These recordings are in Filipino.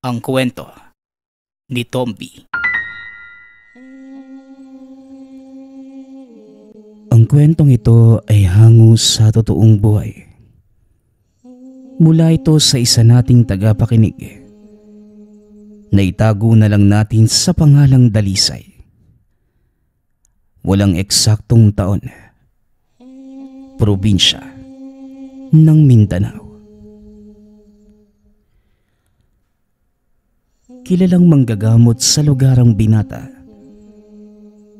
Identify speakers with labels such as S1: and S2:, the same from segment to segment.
S1: Ang kwento ni Tomby. Ang kwentong ito ay hango sa totoong buhay. Mula ito sa isa nating tagapakinig na itago na lang natin sa pangalang Dalisay. Walang eksaktong taon. Probinsya ng Mindanao. Kilalang manggagamot sa lugarang Binata.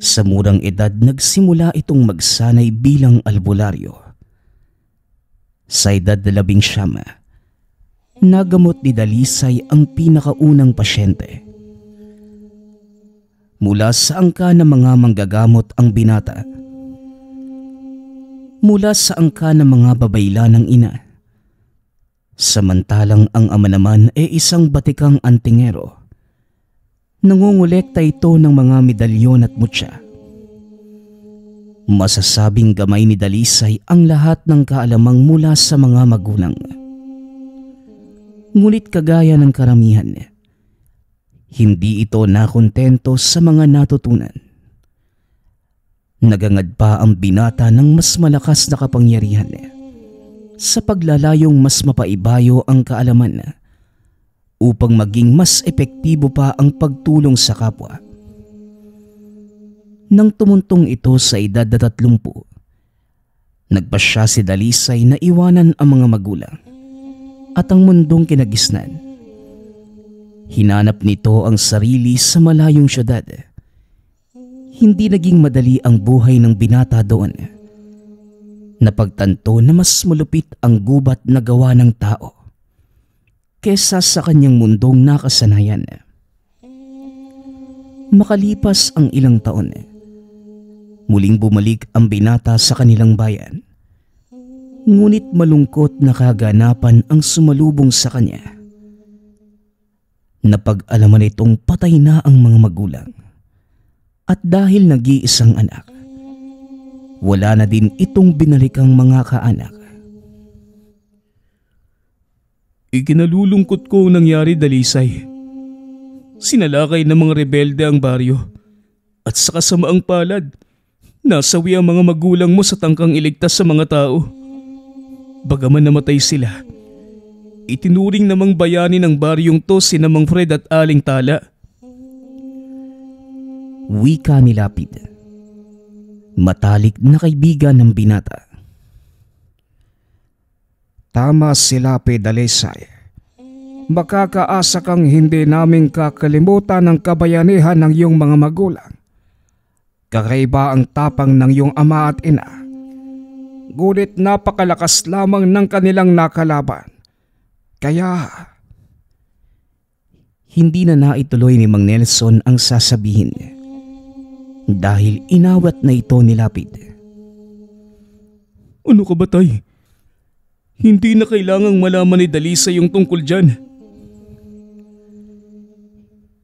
S1: Sa murang edad nagsimula itong magsanay bilang albularyo. Sa edad na 19, nagamot ni Dalisay ang pinakaunang pasyente. Mula sa angka ng mga manggagamot ang Binata. Mula sa angka ng mga babayla ng ina. Samantalang ang ama naman ay isang batikang antingero. Nangungulekta ito ng mga medalyon at mutya. Masasabing gamay ni Dalisay ang lahat ng kaalamang mula sa mga magulang. Ngunit kagaya ng karamihan, hindi ito nakontento sa mga natutunan. Nagangad pa ang Binata ng mas malakas na kapangyarihan sa paglalayong mas mapaibayo ang kaalaman upang maging mas epektibo pa ang pagtulong sa kapwa. Nang tumuntong ito sa edad na 30, nagpasya si Dalisay na iwanan ang mga magulang at ang mundong kinagisnan. Hinanap nito ang sarili sa malayong syudad. Hindi naging madali ang buhay ng Binata doon. Napagtanto na mas malupit ang gubat na gawa ng tao kesa sa kanyang mundong nakasanayan. Makalipas ang ilang taon, muling bumalik ang Binata sa kanilang bayan. Ngunit malungkot na kaganapan ang sumalubong sa kanya. Napag-alaman itong patay na ang mga magulang. At dahil nag-iisang anak, wala na din itong binalikang mga kaanak.
S2: Ikinalulungkot ko ang nangyari, Dalisay. Sinalakay ng mga rebelde ang baryo at sa kasamaang palad, nasawi ang mga magulang mo sa tangkang iligtas sa mga tao. Bagaman namatay sila, itinuring namang bayani ng baryong to sina Mang Fred at Aling Tala.
S1: Wika ni Lapid. Matalik na kaibigan ng Binata.
S3: Tama si Lapid, Dalisay. Makakaasa kang hindi namin kakalimutan ang kabayanihan ng iyong mga magulang. Kakaiba ang tapang ng iyong ama at ina. Ngunit napakalakas lamang ng kanilang nakalaban. Kaya
S1: hindi na naituloy ni Mang Nelson ang sasabihin dahil inawat na ito ni Lapid.
S2: Ano ka ba, tay? Hindi na kailangang malaman ni Dalisay yung tungkol dyan.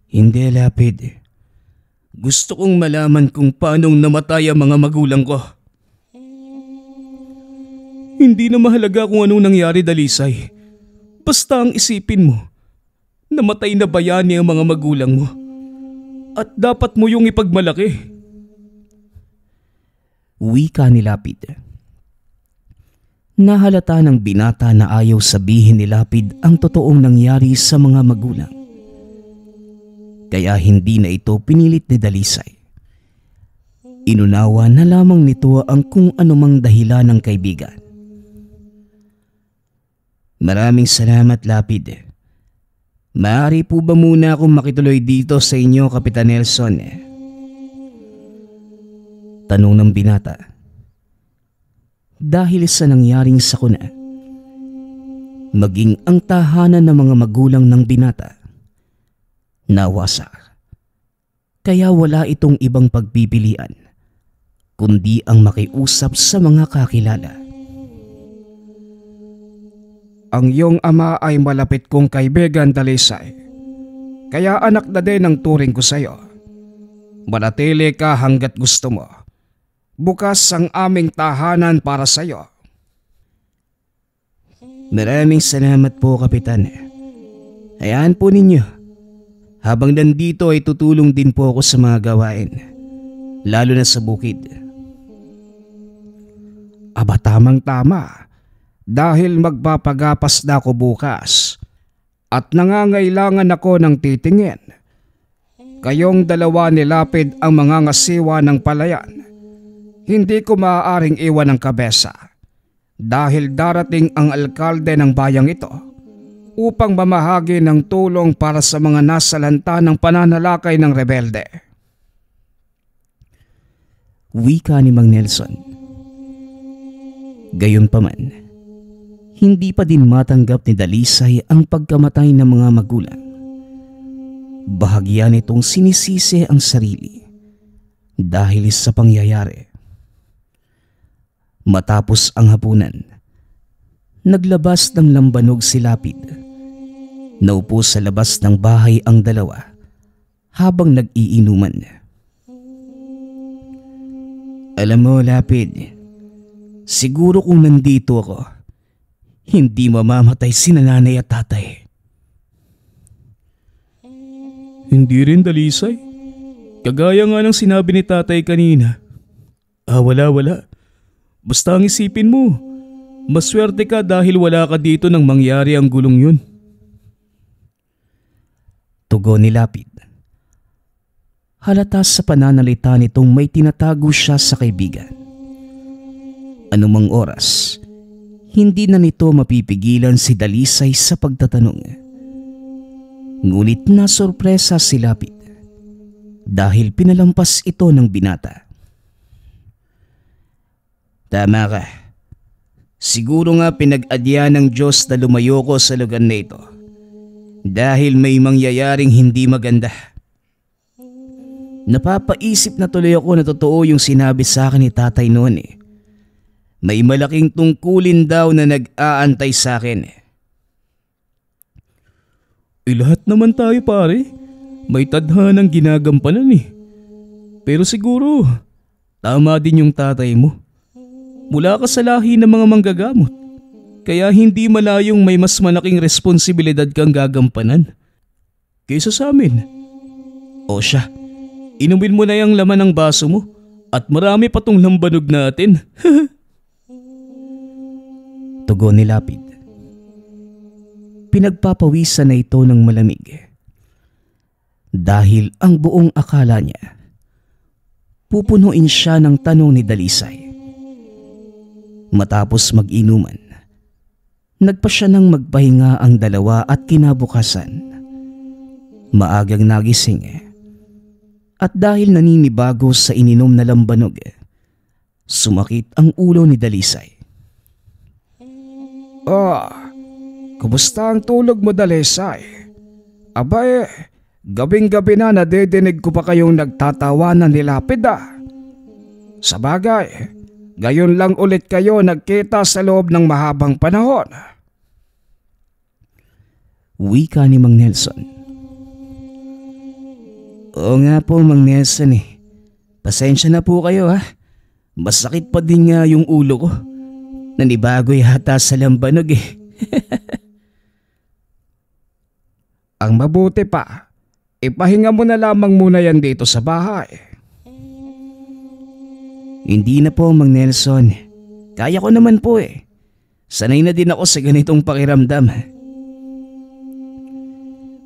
S1: Hindi, Lapid. Gusto kong malaman kung paanong namatay ang mga magulang ko.
S2: Hindi na mahalaga kung anong nangyari, Dalisay. Basta ang isipin mo, namatay na bayani ang mga magulang mo. At dapat mo yung ipagmalaki.
S1: Wika ni Lapid. Nahalata ng Binata na ayaw sabihin ni Lapid ang totoong nangyari sa mga magulang. Kaya hindi na ito pinilit ni Dalisay. Inunawa na lamang nito ang kung anumang dahilan ng kaibigan. Maraming salamat, Lapid. Maaari po ba muna akong makituloy dito sa inyo, Kapitan Nelson? Tanong ng Binata. Dahil sa nangyaring sakuna, maging ang tahanan ng mga magulang ng Binata nawasak. Kaya wala itong ibang pagpipilian kundi ang makiusap sa mga kakilala.
S3: ang iyong ama ay malapit kong kaibigan, Dalisay. Kaya anak na din ang turing ko sa iyo. Manatili ka hanggat gusto mo. Bukas ang aming tahanan para sa iyo.
S1: Maraming salamat po, Kapitan. Hayaan po ninyo. Habang nandito ay tutulong din po ako sa mga gawain, lalo na sa bukid.
S3: Aba, tamang-tama. Dahil magpapagapas na ako bukas at nangangailangan ako ng titingin. Kayong dalawa nilapid ang mga ngasiwa ng palayan. Hindi ko maaaring iwan ang kabesa dahil darating ang alkalde ng bayang ito upang mamahagi ng tulong para sa mga nasalanta ng pananalakay ng rebelde.
S1: Wika ni Mang Nelson. Gayunpaman, hindi pa din matanggap ni Dalisay ang pagkamatay ng mga magulang. Bahagya nitong sinisisi ang sarili dahil sa pangyayari. Matapos ang hapunan, naglabas ng lambanog si Lapid. Naupo sa labas ng bahay ang dalawa habang nag-iinuman. Alam mo, Lapid, siguro kung nandito ako, hindi mamamatay si nanay at tatay.
S2: Hindi rin, Dalisay. Kagaya nga ng sinabi ni tatay kanina. Wala. Basta ang isipin mo, maswerte ka dahil wala ka dito nang mangyari ang gulong yun.
S1: Tugon ni Lapid. Halata sa pananalita nitong may tinatago siya sa kaibigan. Anumang oras, hindi na nito mapipigilan si Dalisay sa pagtatanong. Ngunit nasorpresa si Lapid dahil pinalampas ito ng binata. Tama ka. Siguro nga pinag-adya ng Diyos na lumayo ko sa lugar na ito dahil may mangyayaring hindi maganda. Napapaisip na tuloy ako na totoo yung sinabi sa akin ni tatay noon eh. May malaking tungkulin daw na nag-aantay sa akin.
S2: Lahat naman tayo pare, may tadhanang ginagampanan eh. Pero siguro, tama din yung tatay mo. Mula ka sa lahi ng mga manggagamot, kaya hindi malayong may mas malaking responsibilidad kang gagampanan kaysa sa amin. O siya, inumin mo na yung laman ng baso mo at marami pa tong lambanog natin.
S1: Tugon ni Lapid. Pinagpapawisan na ito ng malamig dahil ang buong akala niya pupunuin siya ng tanong ni Dalisay. Matapos mag-inuman, nagpa siya ng magpahinga ang dalawa at kinabukasan. Maagang nagising at dahil naninibago sa ininom na lambanog, sumakit ang ulo ni Dalisay.
S3: Kumusta ang tulog mo, Dalisay? Abay, gabing-gabi na nadidinig ko pa kayong nagtatawanan ni Lapid ah. Sabagay, gayon lang ulit kayo nagkita sa loob ng mahabang panahon.
S1: Wika ni Mang Nelson. Oo nga po, Mang Nelson eh. Pasensya na po kayo ha. Masakit pa din nga yung ulo ko. Nanibago yata sa lambanog eh.
S3: Ang mabuti pa, ipahinga mo na lamang muna yan dito sa bahay.
S1: Hindi na po, Mang Nelson. Kaya ko naman po eh. Sanay na din ako sa ganitong pakiramdam.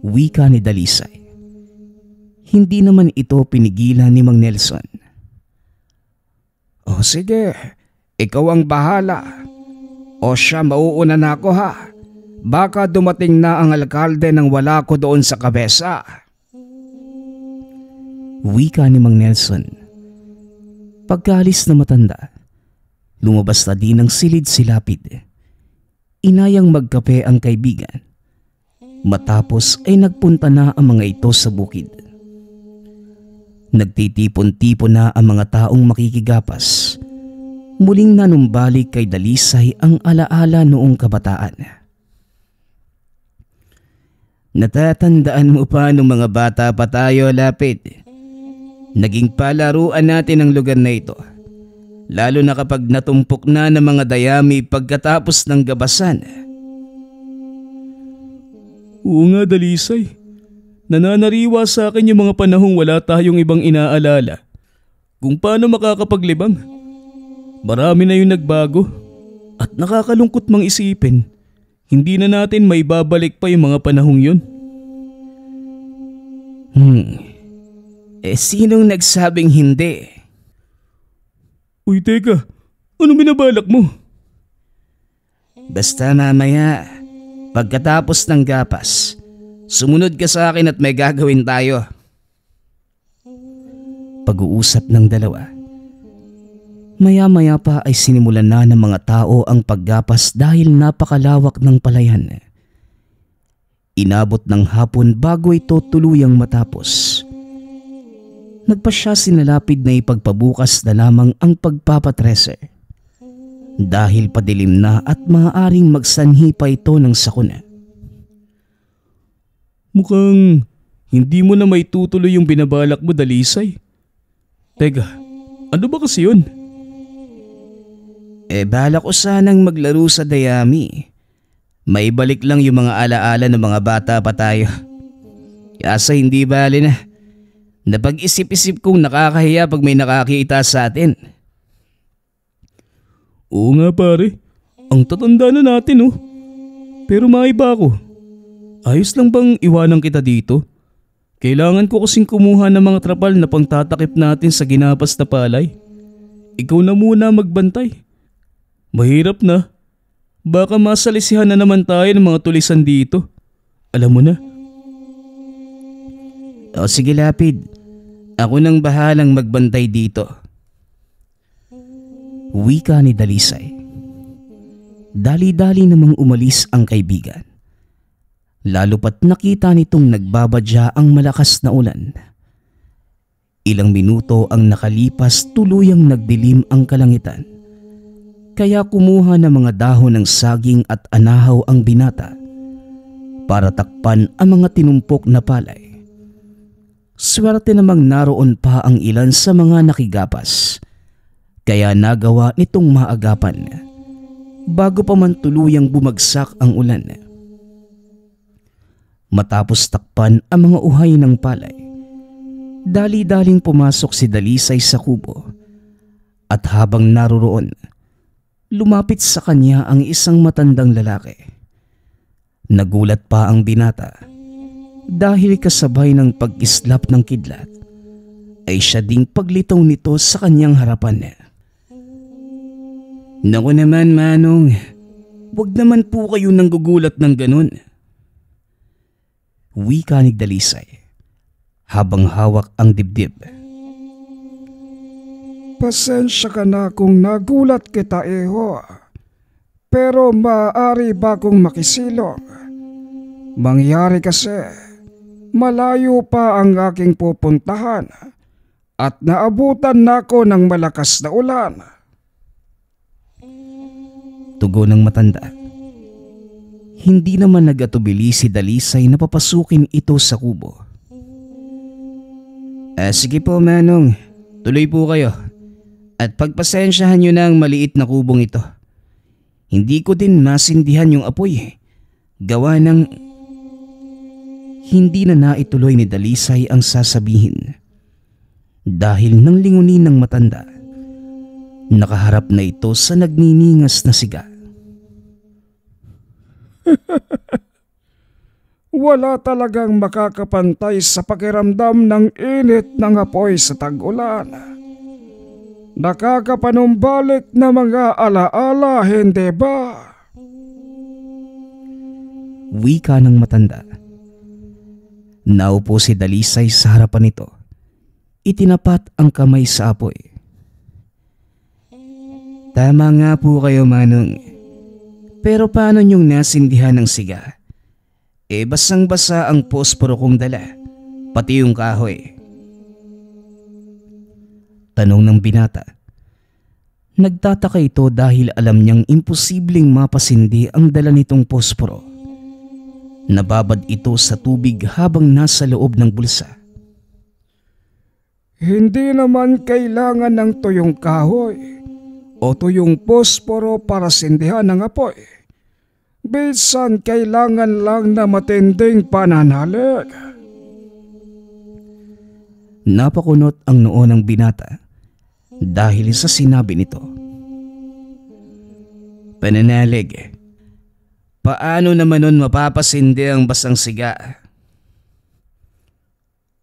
S1: Wika ni Dalisay. Hindi naman ito pinigilan ni Mang Nelson.
S3: O sige, ikaw ang bahala. O siya, mauuna na ako ha. Baka dumating na ang alkalde nang wala ko doon sa kabesa.
S1: Wika ni Mang Nelson. Pagkaalis na matanda, lumabas na din ng silid si Lapid. Inayang magkape ang kaibigan. Matapos ay nagpunta na ang mga ito sa bukid. Nagtitipon-tipon na ang mga taong makikigapas. Muling nanumbalik kay Dalisay ang alaala noong kabataan. Natatandaan mo pa nung mga bata pa tayo, Lapid? Naging palaruan natin ang lugar na ito. Lalo na kapag natumpok na ng mga dayami pagkatapos ng gabasan.
S2: Oo nga, Dalisay. Nananariwa sa akin yung mga panahong wala tayong ibang inaalala kung paano makakapaglibang. Marami na yung nagbago at nakakalungkot mang isipin. Hindi na natin may babalik pa yung mga panahong yun.
S1: Sinong nagsabing hindi?
S2: Uy, teka. Ano binabalak mo?
S1: Basta mamaya, pagkatapos ng gapas, sumunod ka sa akin at may gagawin tayo. Pag-uusap ng dalawa. Maya-maya pa ay sinimulan na ng mga tao ang paggapas dahil napakalawak ng palayan. Inabot ng hapon bago ito tuluyang matapos. Nagpasya si Lapid na ipagpabukas na lamang ang pagpapatrese dahil padilim na at maaaring magsanhi pa ito ng sakuna.
S2: Mukhang hindi mo na may tutuloy yung binabalak mo, Dalisay. Teka, ano ba kasi yun?
S1: Balak ko sanang maglaro sa dayami. May balik lang yung mga alaala ng mga bata pa tayo. Kasa hindi bali na. Napag-isip-isip kong nakakahiya pag may nakakita sa atin.
S2: Oo nga pare, ang tatanda na natin oh. Pero maiba ako. Ayos lang bang iwanan kita dito? Kailangan ko kasing kumuha ng mga trapal na pangtatakip natin sa ginapas na palay. Ikaw na muna magbantay. Mahirap na. Baka masalisihan na naman tayo ng mga tulisan dito. Alam mo na.
S1: O sige Lapid, ako nang bahalang magbantay dito. Wika ni Dalisay. Dali-dali namang umalis ang kaibigan. Lalo pat nakita nitong nagbabadya ang malakas na ulan. Ilang minuto ang nakalipas, tuluyang nagdilim ang kalangitan. Kaya kumuha ng mga dahon ng saging at anahaw ang binata para takpan ang mga tinumpok na palay. Swerte namang naroon pa ang ilan sa mga nakigapas, kaya nagawa nitong maagapan bago pa man tuluyang bumagsak ang ulan. Matapos takpan ang mga uhay ng palay, dali-daling pumasok si Dalisay sa kubo at habang naroroon, lumapit sa kanya ang isang matandang lalaki. Nagulat pa ang binata dahil kasabay ng pag-islap ng kidlat ay siya ding paglitaw nito sa kanyang harapan. Naku naman Manong, wag naman po kayo nang gugulat ng ganun. Wika ni Dalisay habang hawak ang dibdib.
S3: Pasensya ka na kung nagulat kita Eho. Pero maaari ba kong makisilong? Mangyari kasi malayo pa ang aking pupuntahan at naabutan na ako ng malakas na ulan.
S1: Tugon ng matanda. Hindi naman nagatubili si Dalisay na papasukin ito sa kubo. Sige po Manong, tuloy po kayo at pagpasensyahan nyo na ang maliit na kubong ito. Hindi ko din masindihan yung apoy. Gawa ng... Hindi na naituloy ni Dalisay ang sasabihin dahil nang lingunin ng matanda. Nakaharap na ito sa nagniningas na siga.
S3: Wala talagang makakapantay sa pakiramdam ng init ng apoy sa tag-ulan. Nakakapanumbalik na mga alaala, hindi ba?
S1: Wika ng matanda. Naupo si Dalisay sa harapan nito. Itinapat ang kamay sa apoy. Tama nga po kayo Manong. Pero paano niyong nasindihan ng siga? Basang-basa ang posporo kong dala, pati yung kahoy. Tanong ng binata. Nagtataka ito dahil alam niyang imposibleng mapasindi ang dala nitong posporo. Nababad ito sa tubig habang nasa loob ng bulsa.
S3: Hindi naman kailangan ng tuyong kahoy o tuyong posporo para sindihan ng apoy. Bisan kailangan lang na matinding pananalig.
S1: Napakunot ang noo ng binata dahil sa sinabi nito. Pananalig? Paano naman nun mapapasindi ang basang siga?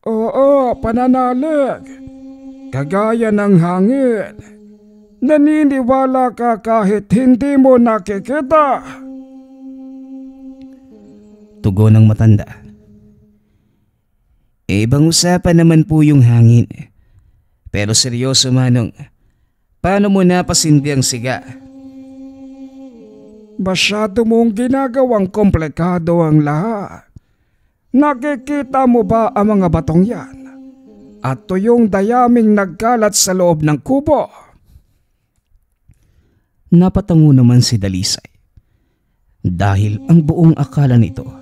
S3: Oo, pananalig. Kagaya ng hangin. Naniniwala ka kahit hindi mo nakikita.
S1: Tugon ng matanda. Ibang usapan naman po yung hangin. Pero seryoso manong, paano mo napasindi ang siga?
S3: Masyado mong ginagawang komplikado ang lahat. Nakikita mo ba ang mga batong yan? At tuyong dayaming nagkalat sa loob ng kubo?
S1: Napatango naman si Dalisay. Dahil ang buong akala nito,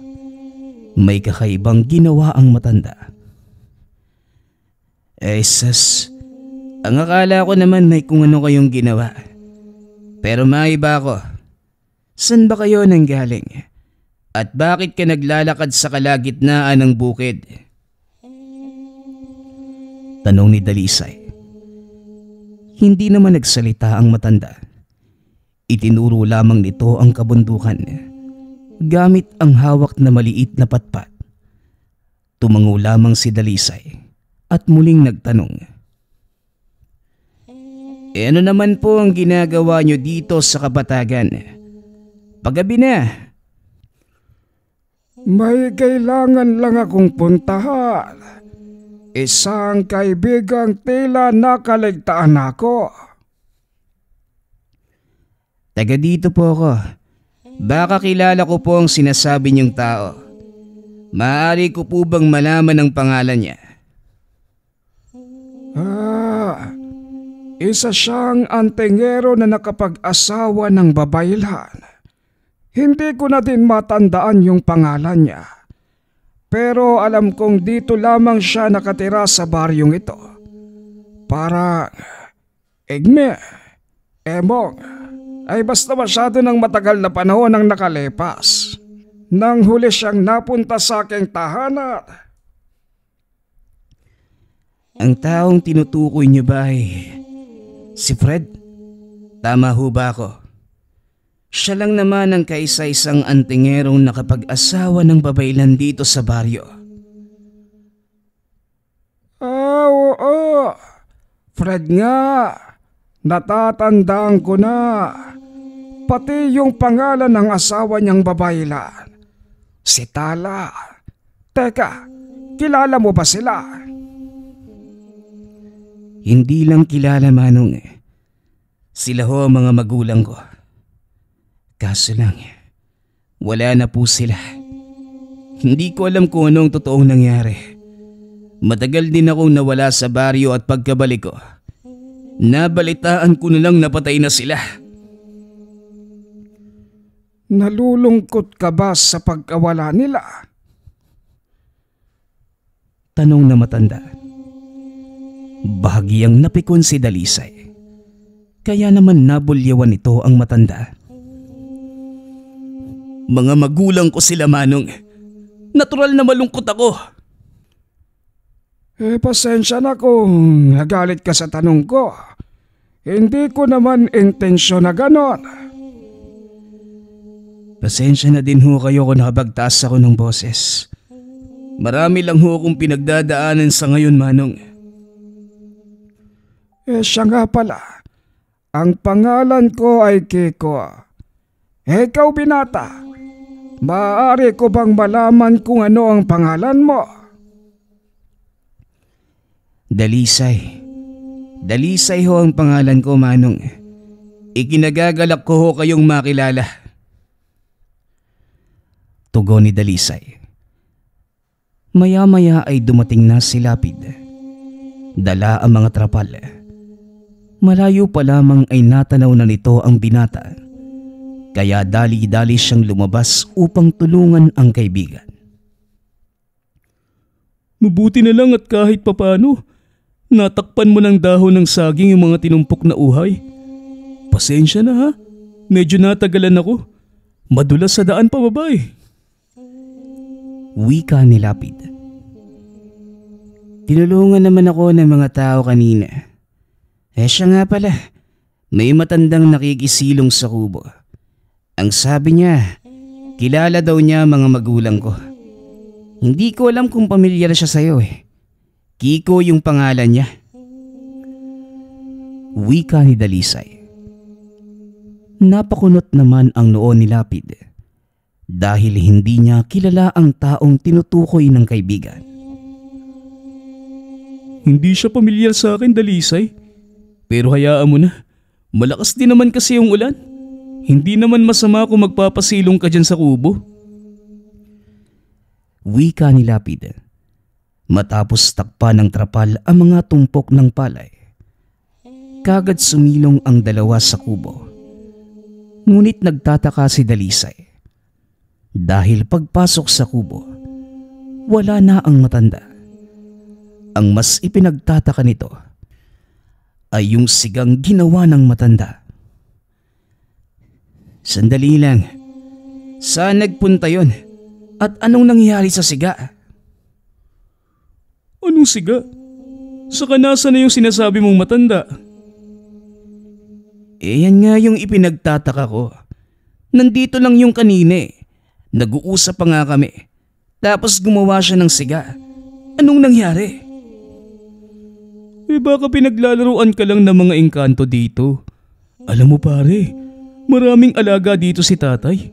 S1: may kakaibang ginawa ang matanda. Sus, ang akala ko naman may kung ano kayong ginawa. Pero maiba ko. San ba kayo nanggaling? At bakit ka naglalakad sa kalagitnaan ng bukid? Tanong ni Dalisay. Hindi naman nagsalita ang matanda. Itinuro lamang nito ang kabundukan gamit ang hawak na maliit na patpat. Tumango lamang si Dalisay at muling nagtanong. Ano naman po ang ginagawa nyo dito sa Kapatagan? Paggabi na.
S3: May kailangan lang akong puntahan. Isang kaibigang tila nakaligtaan ako.
S1: Taga dito po ako. Baka kilala ko po ang sinasabi niyong tao. Maaari ko po bang malaman ang pangalan niya?
S3: Isa siyang antingero na nakapag-asawa ng babaylan. Hindi ko na din matandaan yung pangalan niya. Pero alam kong dito lamang siya nakatira sa baryong ito. Parang Igme, Emong, ay basta masyado ng matagal na panahon ang nakalipas. Nang huli siyang napunta sa aking tahanan.
S1: Ang taong tinutukoy niyo ba ay si Fred? Tama ho ba ako? Siya lang naman ang kaisa-isang antingerong nakapag-asawa ng babaylan dito sa baryo.
S3: Oo. Fred nga. Natatandaan ko na. Pati yung pangalan ng asawa niyang babaylan. Si Tala. Teka, kilala mo ba sila?
S1: Hindi lang kilala manong. Sila ho ang mga magulang ko. Kaso lang, wala na po sila. Hindi ko alam kung anong totoong nangyari. Matagal din akong nawala sa baryo at pagkabalik ko, nabalitaan ko na lang napatay na sila.
S3: Nalulungkot ka ba sa pagkawala nila?
S1: Tanong na matanda. Bahagyang napikon si Dalisay. Kaya naman nabulyawan nito ang matanda. Mga magulang ko sila manong. Natural na malungkot ako.
S3: Pasensya na kung nagalit ka sa tanong ko. Hindi ko naman intensyon na ganon.
S1: Pasensya na din ho kayo kung nakapagtaas ako ng boses. Marami lang ho akong pinagdadaanan sa ngayon manong.
S3: Siya nga pala. Ang pangalan ko ay Kiko. Ikaw binata. Maaari ko bang malaman kung ano ang pangalan mo?
S1: Dalisay. Dalisay ho ang pangalan ko, manong. Ikinagagalak ko ho kayong makilala. Tugon ni Dalisay. Maya-maya ay dumating na si Lapid. Dala ang mga trapal. Malayo pa lamang ay natanaw na nito ang binata. Kaya dali-dali siyang lumabas upang tulungan ang kaibigan.
S2: Mabuti na lang at kahit papano, natakpan mo ng dahon ng saging yung mga tinumpok na uhay. Pasensya na ha, medyo natagalan ako. Madulas sa daan pababa eh.
S1: Wika ni Lapid. Tinulungan naman ako ng mga tao kanina. Siya nga pala, may matandang nakikisilong sa kubo. Ang sabi niya, kilala daw niya mga magulang ko. Hindi ko alam kung pamilyar siya sa'yo eh. Kiko yung pangalan niya. Wika ni Dalisay. Napakunot naman ang noo ni Lapid dahil hindi niya kilala ang taong tinutukoy ng kaibigan.
S2: Hindi siya pamilyar sa akin, Dalisay. Pero hayaan mo na. Malakas din naman kasi yung ulan. Hindi naman masama kung magpapasilong ka dyan sa kubo.
S1: Wika ni Lapid. Matapos takpan ng trapal ang mga tumpok ng palay, kagad sumilong ang dalawa sa kubo. Ngunit nagtataka si Dalisay dahil pagpasok sa kubo, wala na ang matanda. Ang mas ipinagtataka nito ay yung sigang ginawa ng matanda. Sandali lang, saan nagpunta yon? At anong nangyari sa siga?
S2: Anong siga? Saka nasa na yung sinasabi mong matanda?
S1: Yan nga yung ipinagtataka ko. Nandito lang yung kanina eh. Nag-uusap pa nga kami. Tapos gumawa siya ng siga. Anong nangyari?
S2: Baka pinaglalaruan ka lang ng mga engkanto dito. Alam mo pare, maraming alaga dito si tatay.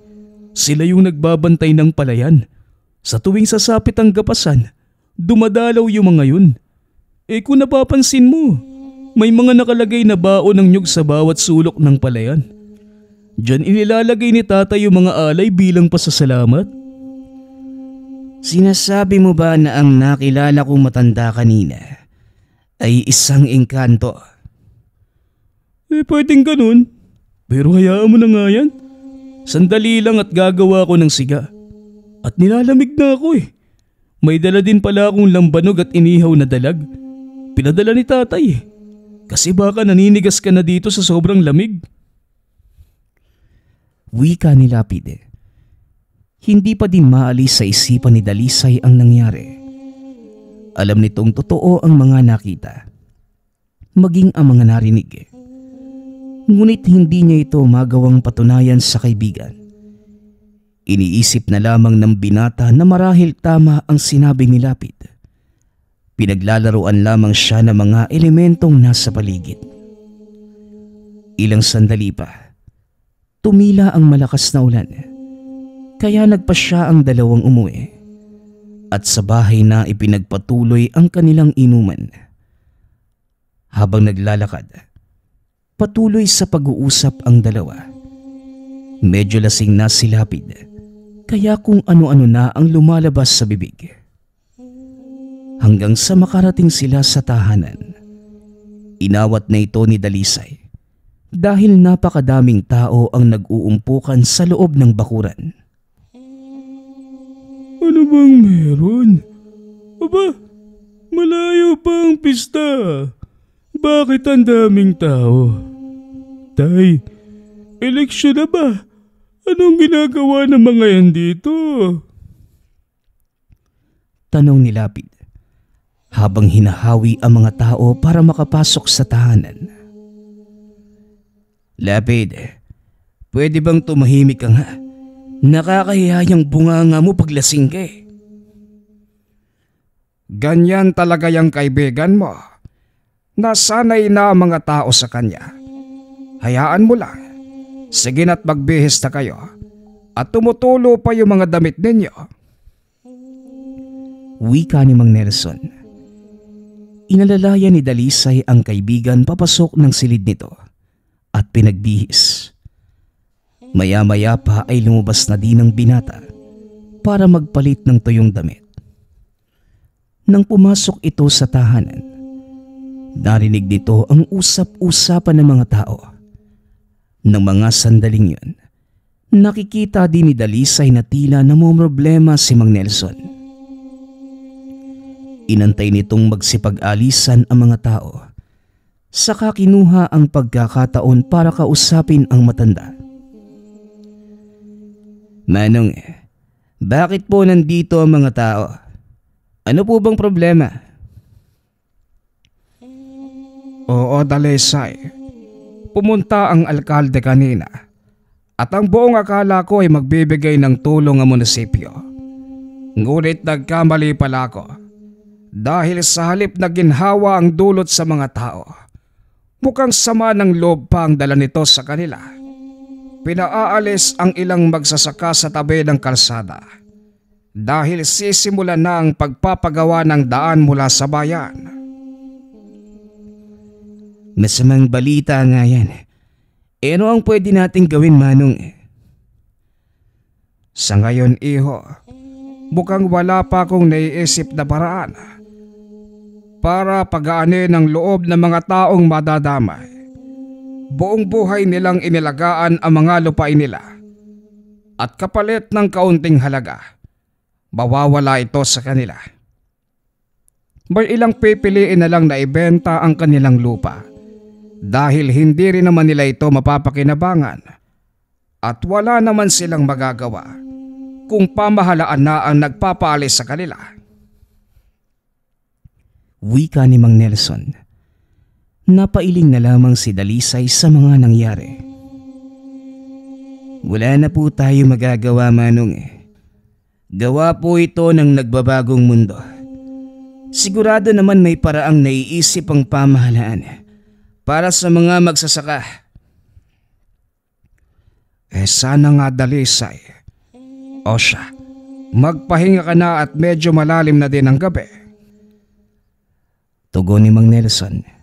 S2: Sila yung nagbabantay ng palayan. Sa tuwing sasapit ang gapasan, dumadalaw yung mga yun. Kung napapansin mo, may mga nakalagay na baon ng nyug sa bawat sulok ng palayan. Diyan inilalagay ni tatay yung mga alay bilang pasasalamat.
S1: Sinasabi mo ba na ang nakilala kong matanda kanina ay isang engkanto?
S2: Pwedeng ganun. Pero hayaan mo na nga yan. Sandali lang at gagawa ko ng siga. At nilalamig na ako eh. May dala din pala akong lambanog at inihaw na dalag. Pinadala ni tatay eh. Kasi baka naninigas ka na dito sa sobrang lamig.
S1: Wika ni Lapid. Hindi pa din maalis sa isipan ni Dalisay ang nangyari. Alam nitong totoo ang mga nakita, maging ang mga narinig. Ngunit hindi niya ito magawang patunayan sa kaibigan. Iniisip na lamang ng binata na marahil tama ang sinabi ni Lapid. Pinaglalaruan lamang siya ng mga elementong nasa paligid. Ilang sandali pa, tumila ang malakas na ulan. Kaya nagpa siya ang dalawang umuwi. At sa bahay na ipinagpatuloy ang kanilang inuman. Habang naglalakad, patuloy sa pag-uusap ang dalawa. Medyo lasing na si Lapid. Kaya kung ano-ano na ang lumalabas sa bibig. Hanggang sa makarating sila sa tahanan. Inawat na ito ni Dalisay dahil napakadaming tao ang nag-uumpukan sa loob ng bakuran.
S2: Ano bang meron? Aba, malayo pa ang pista. Bakit ang daming tao? Tay, eleksyon na ba? Anong ginagawa ng mga yan dito?
S1: Tanong ni Lapid habang hinahawi ang mga tao para makapasok sa tahanan. Lapid, pwede bang tumahimik ka nga? Nakakahiyayang bunganga mo paglasing ka eh.
S3: Ganyan talaga yung kaibigan mo. Nasanay na ang mga tao sa kanya. Hayaan mo lang. Sige na't magbihis na kayo. At tumutulo pa yung mga damit ninyo.
S1: Wika ni Mang Nelson. Inalalayan ni Dalisay ang kaibigan papasok ng silid nito at pinagbihis. Maya-maya pa ay lumabas na din ang binata para magpalit ng tuyong damit. Nang pumasok ito sa tahanan, narinig nito ang usap-usapan ng mga tao. Nang mga sandaling yun, nakikita din ni Dalisay na tila namomroblema si Mang Nelson. Inantay nitong magsipag-alisan ang mga tao, saka kinuha ang pagkakataon para kausapin ang matanda. Manong, bakit po nandito ang mga tao? Ano po bang problema?
S3: Oo, Dalisay. Pumunta ang alkalde kanina at ang buong akala ko ay magbibigay ng tulong ang munisipyo. Ngunit nagkamali pala ako dahil sa halip na ginhawa ang dulot sa mga tao. Mukhang sama ng loob pa ang dala nito sa kanila. Pinaaalis ang ilang magsasaka sa tabi ng kalsada dahil sisimulan na ang pagpapagawa ng daan mula sa bayan.
S1: Masamang balita nga yan. Ano ang pwede nating gawin, Manong?
S3: Sa ngayon, iho, mukhang wala pa akong naiisip na paraan para pagaanin ang loob ng mga taong madadamay. Buong buhay nilang inilagaan ang mga lupain nila at kapalit ng kaunting halaga, mawawala ito sa kanila. May ilang pipiliin na lang na ibenta ang kanilang lupa dahil hindi rin naman nila ito mapapakinabangan at wala naman silang magagawa kung pamahalaan na ang nagpapaalis sa kanila.
S1: Wika ni Mang Nelson. Napailing na lamang si Dalisay sa mga nangyari. Wala na po tayo magagawa, Manong. Gawa po ito ng nagbabagong mundo. Sigurado naman may paraang naiisip ang pamahalaan para sa mga magsasaka.
S3: Sana nga, Dalisay. O siya, magpahinga ka na at medyo malalim na din ang gabi.
S1: Tugon ni Mang Nelson.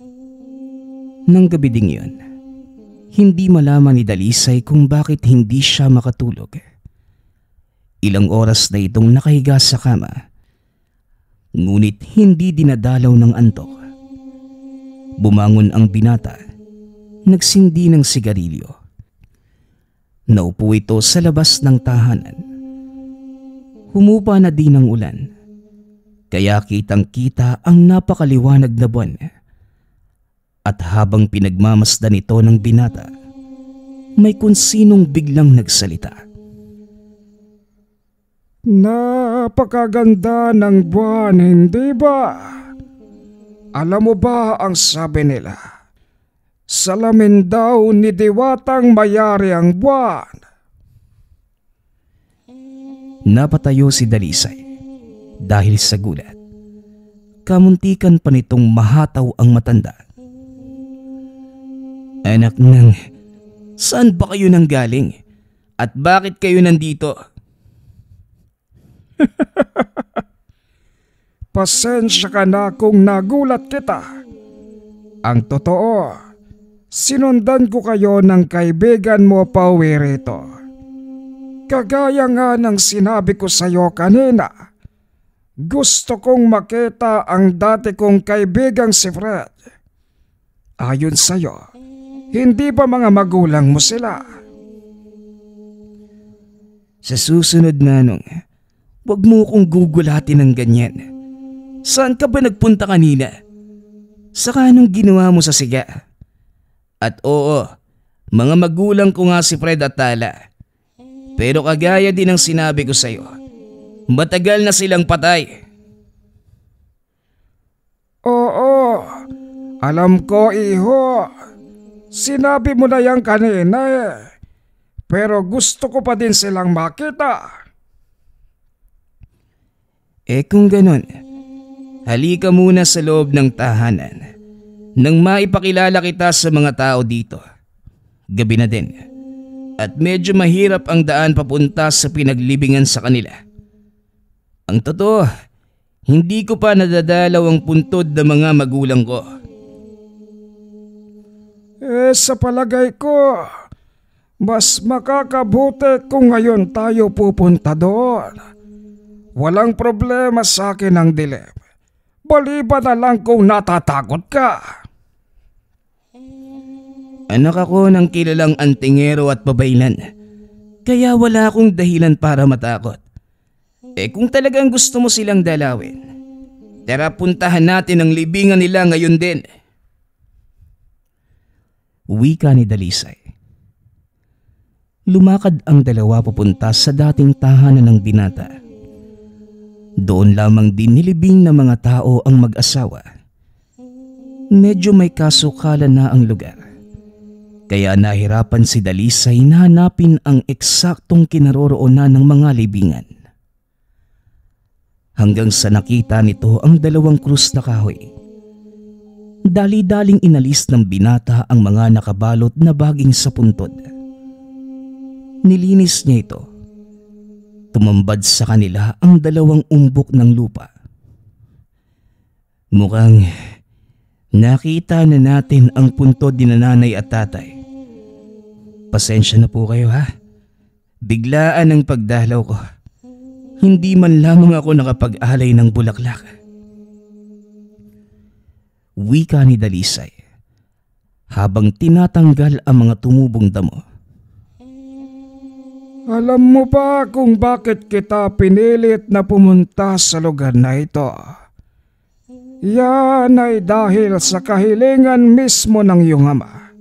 S1: Nang gabi ding yun, hindi malaman ni Dalisay kung bakit hindi siya makatulog. Ilang oras na itong nakahiga sa kama, ngunit hindi dinadalaw ng antok. Bumangon ang binata, nagsindi ng sigarilyo. Naupo ito sa labas ng tahanan. Humupa na din ang ulan, kaya kitang-kita ang napakaliwanag na buwan. At habang pinagmamasdan ito ng binata, may kunsinong biglang nagsalita.
S3: Napakaganda ng buwan, hindi ba? Alam mo ba ang sabi nila? Salamin daw ni Diwatang mayari ang buwan.
S1: Napatayo si Dalisay dahil sa gulat. Kamuntikan pa nitong mahataw ang matanda. Anak nang, saan ba kayo nanggaling? At bakit kayo nandito?
S3: Pasensya ka na kung nagulat kita. Ang totoo, sinundan ko kayo ng kaibigan mo pauwi rito. Kagaya nga ng sinabi ko sa iyo kanina, gusto kong makita ang dati kong kaibigang si Fred. Ayon sa iyo, hindi ba mga magulang mo sila?
S1: Sa susunod, Manong, wag mo kong gugulatin ng ganyan. Saan ka ba nagpunta kanina? Saka anong ginawa mo sa siga? At oo, mga magulang ko nga si Fred at Tala. Pero kagaya din ng sinabi ko sa iyo, matagal na silang patay.
S3: Oo, alam ko, iho. Sinabi mo na yan kanina eh. Pero gusto ko pa din silang makita.
S1: Kung ganun, halika muna sa loob ng tahanan nang maipakilala kita sa mga tao dito. Gabi na din at medyo mahirap ang daan papunta sa pinaglibingan sa kanila. Ang totoo, hindi ko pa nadadalaw ang puntod ng mga magulang ko.
S3: Sa palagay ko, mas makakabuti kung ngayon tayo pupunta doon. Walang problema sa akin ang dilim. Baliban na lang kung natatakot ka.
S1: Anak ako ng kilalang antingero at babaylan, kaya wala akong dahilan para matakot. Kung talagang gusto mo silang dalawin, tara puntahan natin ang libingan nila ngayon din. Wika ni Dalisay. lumakad ang dalawa papunta sa dating tahanan ng binata. Doon lamang din nilibing ng mga tao ang mag-asawa. Medyo may kasukalan na ang lugar, kaya nahirapan si Dalisay na hanapin ang eksaktong kinaroroonan ng mga libingan. Hanggang sa nakita nito ang dalawang krus na kahoy. Dali-daling inalis ng binata ang mga nakabalot na baging sa puntod. Nilinis niya ito. Tumambad sa kanila ang dalawang umbok ng lupa. Mukhang nakita na natin ang puntod ni nanay at tatay. Pasensya na po kayo ha. Biglaan ang pagdalaw ko. Hindi man lamang ako nakapag-alay ng bulaklak. Wika ni Dalisay habang tinatanggal ang mga tumubong damo.
S3: Alam mo ba kung bakit kita pinilit na pumunta sa lugar na ito? Yan ay dahil sa kahilingan mismo ng iyong ama.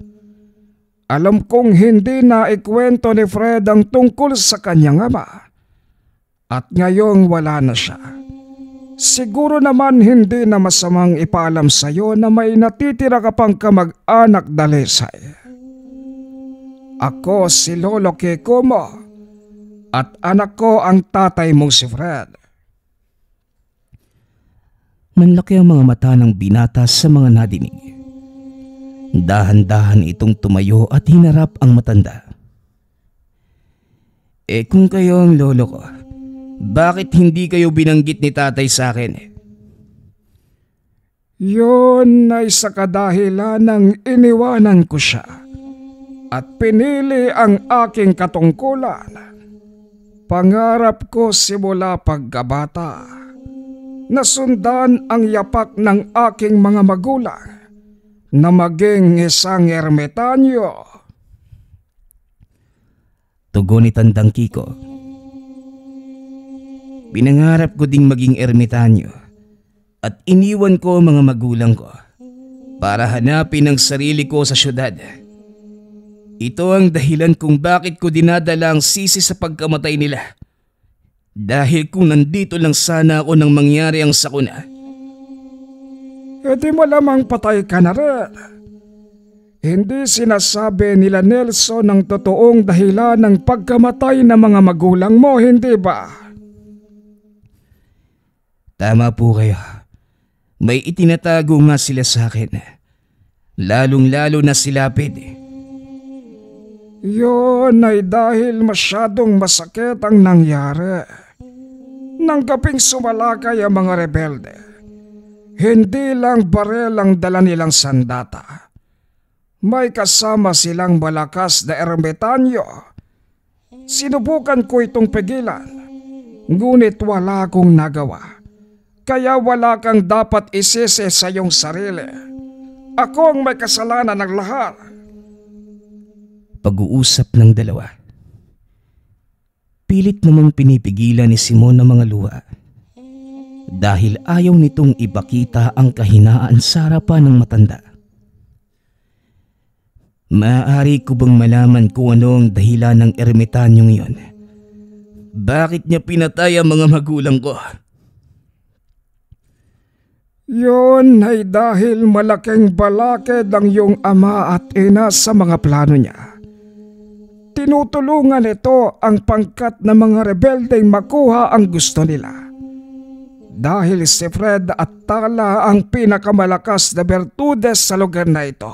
S3: Alam kong hindi na ikwento ni Fred ang tungkol sa kanyang ama. At ngayong wala na siya. Siguro naman hindi na masamang ipaalam sa iyo na may natitira ka pang kamag-anak, Dalisay. Ako si Lolo Kiko mo at anak ko ang tatay mong si Fred.
S1: Manlaki ang mga mata ng binata sa mga nadinig. Dahan-dahan itong tumayo at hinarap ang matanda. Kung kayo ang lolo ko, bakit hindi kayo binanggit ni tatay sa akin?
S3: Yun ay sa kadahilan ng iniwanan ko siya at pinili ang aking katungkulan. Pangarap ko simula pagkabata na sundan ang yapak ng aking mga magulang na maging isang ermitanyo.
S1: Tugon ni Tandang Kiko. Pinangarap ko ding maging ermitanyo at iniwan ko ang mga magulang ko para hanapin ang sarili ko sa syudad. Ito ang dahilan kung bakit ko dinadala ang sisi sa pagkamatay nila. Dahil kung nandito lang sana ako nang mangyari ang sakuna.
S3: Di malamang patay ka na rin. Hindi sinasabi nila Nelson ang totoong dahilan ng pagkamatay ng mga magulang mo, hindi ba?
S1: Tama po kayo. May itinatago nga sila sa akin. Lalong-lalo na si Lapid.
S3: Yun ay dahil masyadong masakit ang nangyari. Nang gabing sumalakay ang mga rebelde, hindi lang barel ang dala nilang sandata. May kasama silang malakas na ermitanyo. Sinubukan ko itong pigilan, ngunit wala akong nagawa. Kaya wala kang dapat isisi sa iyong sarili. Ako ang may kasalanan ng lahat.
S1: Pag-uusap ng dalawa. Pilit namang pinipigilan ni Simon ang mga luha. Dahil ayaw nitong ipakita ang kahinaan sa harapan ng matanda. Maaari ko bang malaman kung ano ang dahilan ng ermitanyong iyon? Bakit niya pinatay ang mga magulang ko?
S3: Yun ay dahil malaking balakid ang iyong ama at ina sa mga plano niya. Tinutulungan ito ang pangkat ng mga rebeldeng makuha ang gusto nila. Dahil si Fred at Tala ang pinakamalakas na bertudes sa lugar na ito,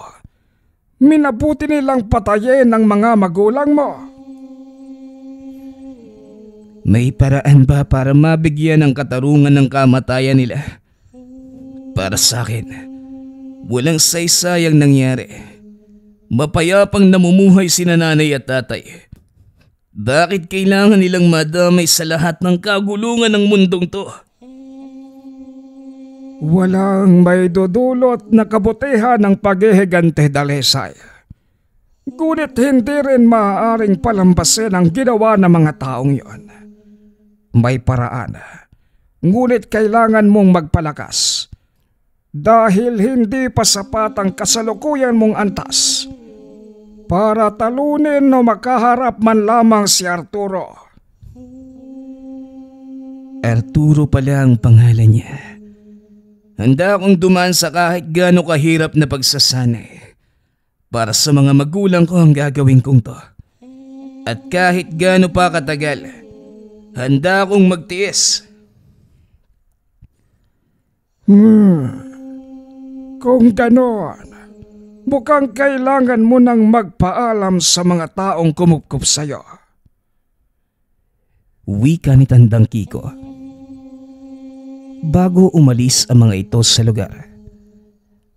S3: minabuti nilang patayin ang mga magulang mo.
S1: May paraan ba para mabigyan ng katarungan ng kamatayan nila? Para sa akin, walang saysayang nangyari. Mapayapang namumuhay sina nanay at tatay. Bakit kailangan nilang madamay sa lahat ng kagulungan ng mundong to?
S3: Walang may dudulot na kabutihan ng paghihigante, Dalisay. Ngunit hindi rin maaaring palambasin ang ginawa ng mga taong yon. May paraan, ngunit kailangan mong magpalakas. Dahil hindi pa sapat ang kasalukuyan mong antas. para talunin o makaharap man lamang si Arturo.
S1: Arturo pala ang pangalan niya. Handa akong dumaan sa kahit gaano kahirap na pagsasanay. Para sa mga magulang ko ang gagawin kong to. At kahit gaano pa katagal, handa akong magtiis.
S3: Kung ganon, mukhang kailangan mo nang magpaalam sa mga taong kumupkup sa'yo.
S1: Wika ni Tandang Kiko. Bago umalis ang mga ito sa lugar,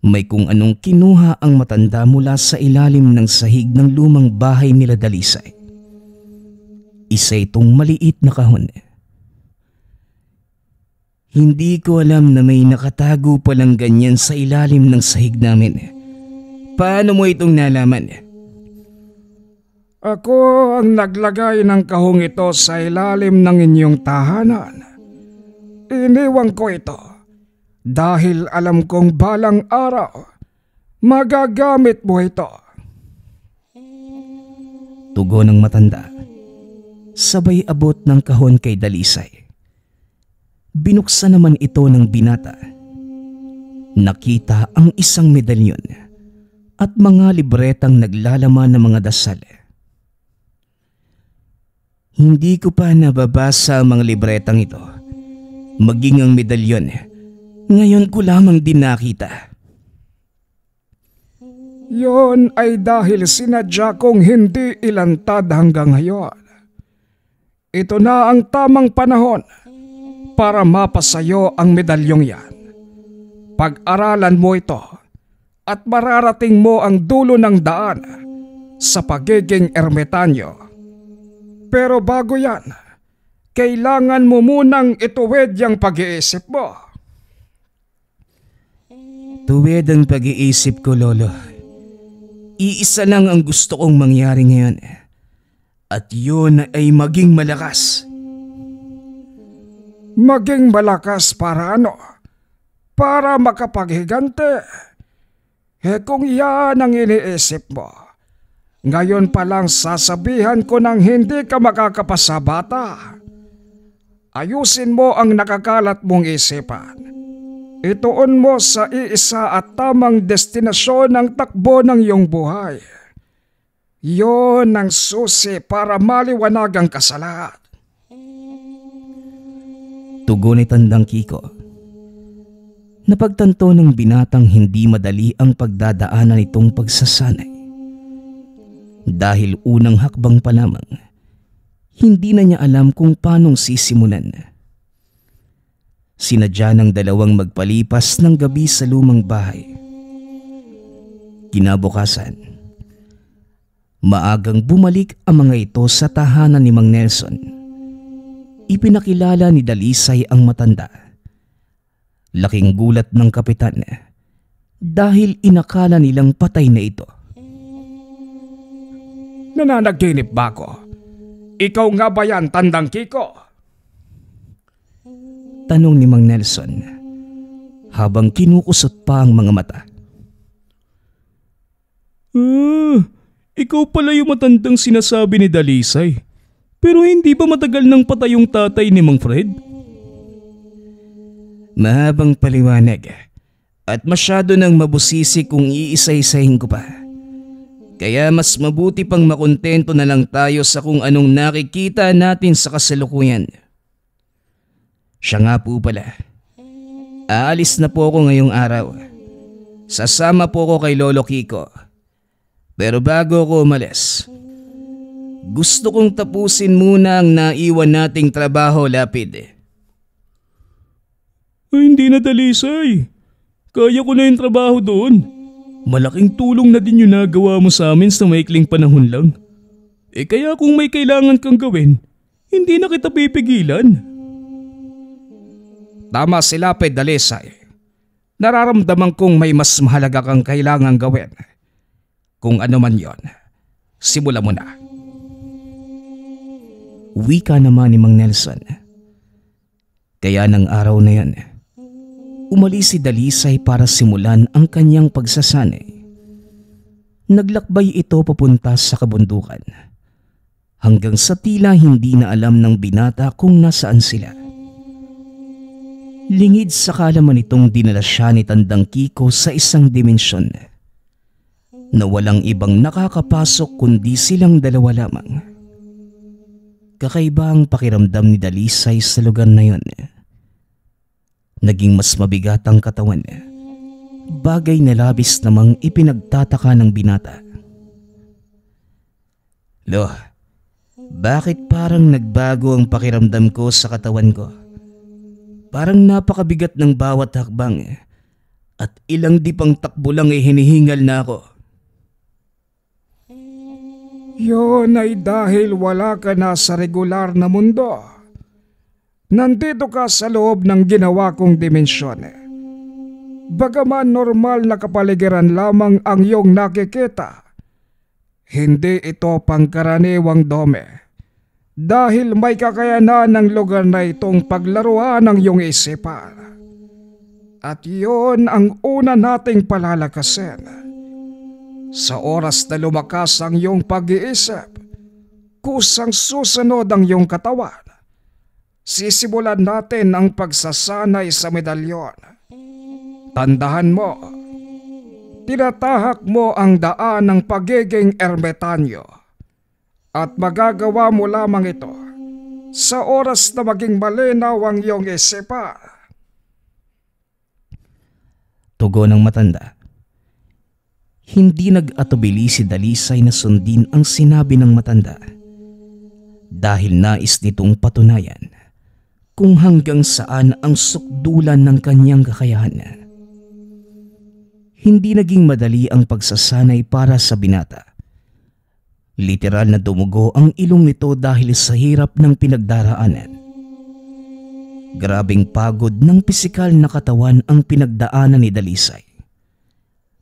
S1: may kung anong kinuha ang matanda mula sa ilalim ng sahig ng lumang bahay nila Dalisay. Isa itong maliit na kahon. Hindi ko alam na may nakatago palang ganyan sa ilalim ng sahig namin. Paano mo itong nalaman?
S3: Ako ang naglagay ng kahong ito sa ilalim ng inyong tahanan. Iniwan ko ito dahil alam kong balang araw magagamit mo ito.
S1: Tugon ng matanda, sabay abot ng kahon kay Dalisay. Binuksan naman ito ng binata. Nakita ang isang medalyon at mga libretang naglalaman ng mga dasal. Hindi ko pa nababasa ang mga libretang ito, maging ang medalyon. Ngayon ko lamang din nakita.
S3: Yon ay dahil sinadya kong hindi ilantad hanggang ngayon. Ito na ang tamang panahon para mapasayo ang medalyong yan. Pag-aralan mo ito at mararating mo ang dulo ng daan sa pagiging ermitanyo. Pero bago yan, kailangan mo munang ituwid yung pag-iisip mo.
S1: Tuwid ang pag-iisip ko, Lolo. Iisa lang ang gusto kong mangyari ngayon. At yun ay maging malakas.
S3: Maging malakas para ano? Para makapaghigante. Kung yan ang iniisip mo, ngayon pa lang sasabihan ko nang hindi ka makakapasabata. Ayusin mo ang nakakalat mong isipan. Ituon mo sa iisa at tamang destinasyon ng takbo ng iyong buhay. Yon ang susi para maliwanag ang kasalanan.
S1: Tugon ni Tandang Kiko. Napagtanto ng binatang hindi madali ang pagdadaanan nitong pagsasanay. Dahil unang hakbang pa lamang, hindi na niya alam kung paanong sisimulan. Sinadya ng dalawang magpalipas ng gabi sa lumang bahay. Kinabukasan, maagang bumalik ang mga ito sa tahanan ni Mang Nelson. Ipinakilala ni Dalisay ang matanda. Laking gulat ng kapitan dahil inakala nilang patay na ito.
S3: Nananaginip ba ako? Ikaw nga ba yan, Tandang Kiko?
S1: Tanong ni Mang Nelson habang kinukusot pa ang mga mata.
S2: Ikaw pala yung matandang sinasabi ni Dalisay. Pero hindi ba matagal nang patay yung tatay ni Mang Fred?
S1: Mahabang paliwanag at masyado nang mabusisi kung iisa-isahin ko pa. Kaya mas mabuti pang makontento na lang tayo sa kung anong nakikita natin sa kasalukuyan. Siya nga po pala. Aalis na po ako ngayong araw. Sasama po ako kay Lolo Kiko. Pero bago ako umalis, gusto kong tapusin muna ang naiwan nating trabaho, Lapid.
S2: Ay, hindi na, Dalisay. Kaya ko na yung trabaho doon. Malaking tulong na din yung nagawa mo sa amin sa maikling panahon lang. Kaya kung may kailangan kang gawin, hindi na kita pipigilan.
S3: Tama si Lapid, Dalisay. Nararamdaman kong may mas mahalaga kang kailangan gawin. Kung ano man yon, simula mo na.
S1: Wika naman ni Mang Nelson. Kaya ng araw na yan, umalis si Dalisay para simulan ang kanyang pagsasanay. Naglakbay ito papunta sa kabundukan hanggang sa tila hindi na alam ng binata kung nasaan sila. Lingid sa kalaman nitong dinala siya ni Tandang Kiko sa isang dimensyon na walang ibang nakakapasok kundi silang dalawa lamang. Kakaiba ang pakiramdam ni Dalisay sa lugar na yon. Naging mas mabigat ang katawan, bagay na labis namang ipinagtataka ng binata. Lo, bakit parang nagbago ang pakiramdam ko sa katawan ko? Parang napakabigat ng bawat hakbang at ilang dipang takbo lang hinihingal na ako.
S3: Yun ay dahil wala ka na sa regular na mundo. Nandito ka sa loob ng ginawa kong dimensyon. Bagaman normal na kapaligiran lamang ang iyong nakikita, hindi ito pangkaraniwang dome. Dahil may kakayanan ng lugar na itong paglaruan ng iyong isipan. At yun ang una nating palalakasin. Sa oras na lumakas ang iyong pag-iisip, kusang susunod ang iyong katawan. Sisimulan natin ang pagsasanay sa medalyon. Tandahan mo, tinatahak mo ang daan ng pagiging ermitanyo at magagawa mo lamang ito sa oras na maging malinaw ang iyong isipan.
S1: Tugon ng matanda. Hindi nag-atubili si Dalisay na sundin ang sinabi ng matanda dahil nais nitong patunayan kung hanggang saan ang sukdulan ng kanyang kakayahan. Hindi naging madali ang pagsasanay para sa binata. Literal na dumugo ang ilong nito dahil sa hirap ng pinagdaraanan. Grabing pagod ng pisikal na katawan ang pinagdaanan ni Dalisay,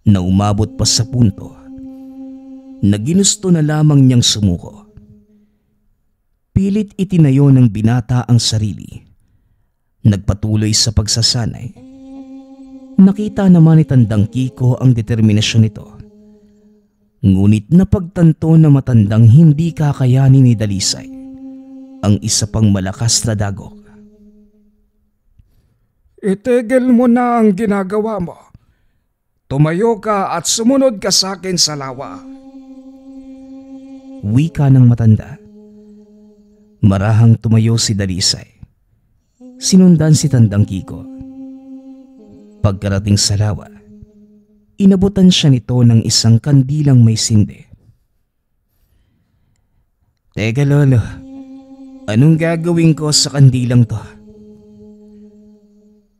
S1: na umabot pa sa punto na ginusto na lamang niyang sumuko. Pilit itinayo ng binata ang sarili. Nagpatuloy sa pagsasanay. Nakita naman ni Tandang Kiko ang determinasyon nito. Ngunit napagtanto na matandang hindi kakayanin ni Dalisay ang isa pang malakas na dagok.
S3: Itigil mo na ang ginagawa mo. Tumayo ka at sumunod ka sa akin sa lawa.
S1: Wika ng matanda. Marahang tumayo si Dalisay. Sinundan si Tandang Kiko. Pagkarating sa lawa, inabutan siya nito ng isang kandilang may sindi. Teka lolo, anong gagawin ko sa kandilang to?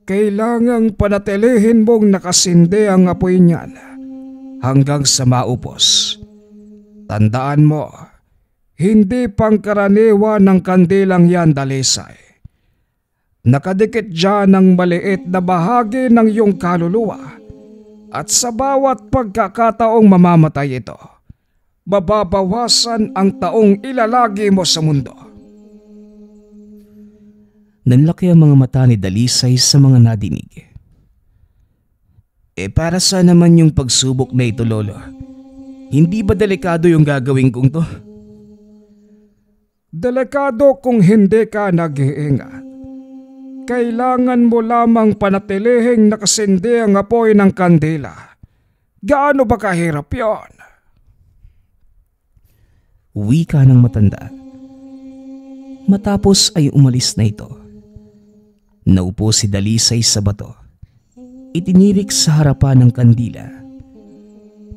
S3: Kailangang panatilihin mong nakasindi ang apoy niyan hanggang sa maupos. Tandaan mo, hindi pangkaraniwan ng kandilang yan, Dalisay. Nakadikit dyan ang maliit na bahagi ng iyong kaluluwa at sa bawat pagkakataong mamamatay ito, mababawasan ang taong ilalagi mo sa mundo.
S1: Nanlaki ang mga mata ni Dalisay sa mga nadinig. Para saan naman yung pagsubok na ito, lolo? Hindi ba delikado yung gagawin kong to?
S3: Delikado kung hindi ka nag-iingat. Kailangan mo lamang panatilihing nakasindi ang apoy ng kandila. Gaano ba kahirap yon?
S1: Wika ng matanda. Matapos ay umalis na ito. Naupo si Dalisay sa bato. Itinirik sa harapan ng kandila.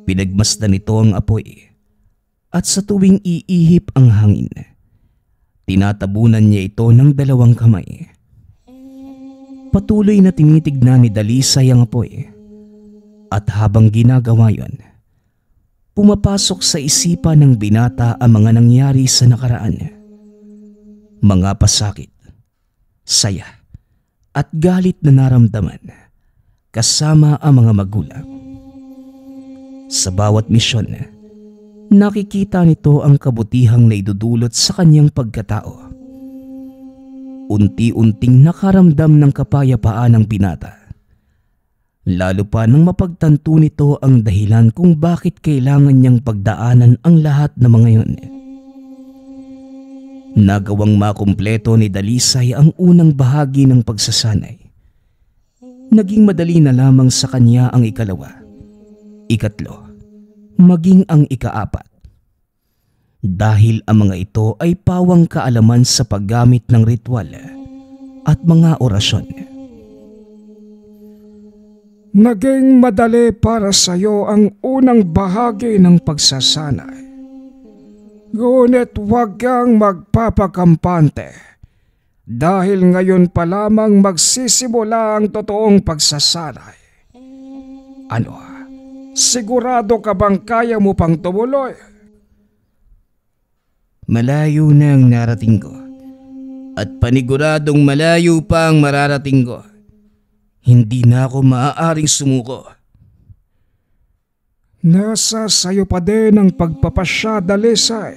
S1: Pinagmasdan nito ang apoy. At sa tuwing iihip ang hangin, tinatabunan niya ito ng dalawang kamay. Patuloy na tinitignan ni Dalisay ang apoy. At habang ginagawa yon, pumapasok sa isipan ng binata ang mga nangyari sa nakaraan. Mga pasakit, saya, at galit na naramdaman kasama ang mga magulang. Sa bawat misyon, nakikita nito ang kabutihang naidudulot sa kanyang pagkatao. Unti-unting nakaramdam ng kapayapaan ang binata. Lalo pa nang mapagtanto nito ang dahilan kung bakit kailangan niyang pagdaanan ang lahat ng mga yun. Nagawang makumpleto ni Dalisay ang unang bahagi ng pagsasanay. Naging madali na lamang sa kanya ang ikalawa, ikatlo, maging ang ikaapat. Dahil ang mga ito ay pawang kaalaman sa paggamit ng ritual at mga orasyon.
S3: Naging madali para sa iyo ang unang bahagi ng pagsasanay. Ngunit huwag kang magpapakampante dahil ngayon pa lamang magsisimula ang totoong pagsasanay. Ano? Sigurado ka bang kaya mo pang tumuloy?
S1: Malayo na ang narating ko at paniguradong malayo pa ang mararating ko. Hindi na ako maaaring sumuko.
S3: Nasa sayo pa din ang pagpapasya, Dalisay.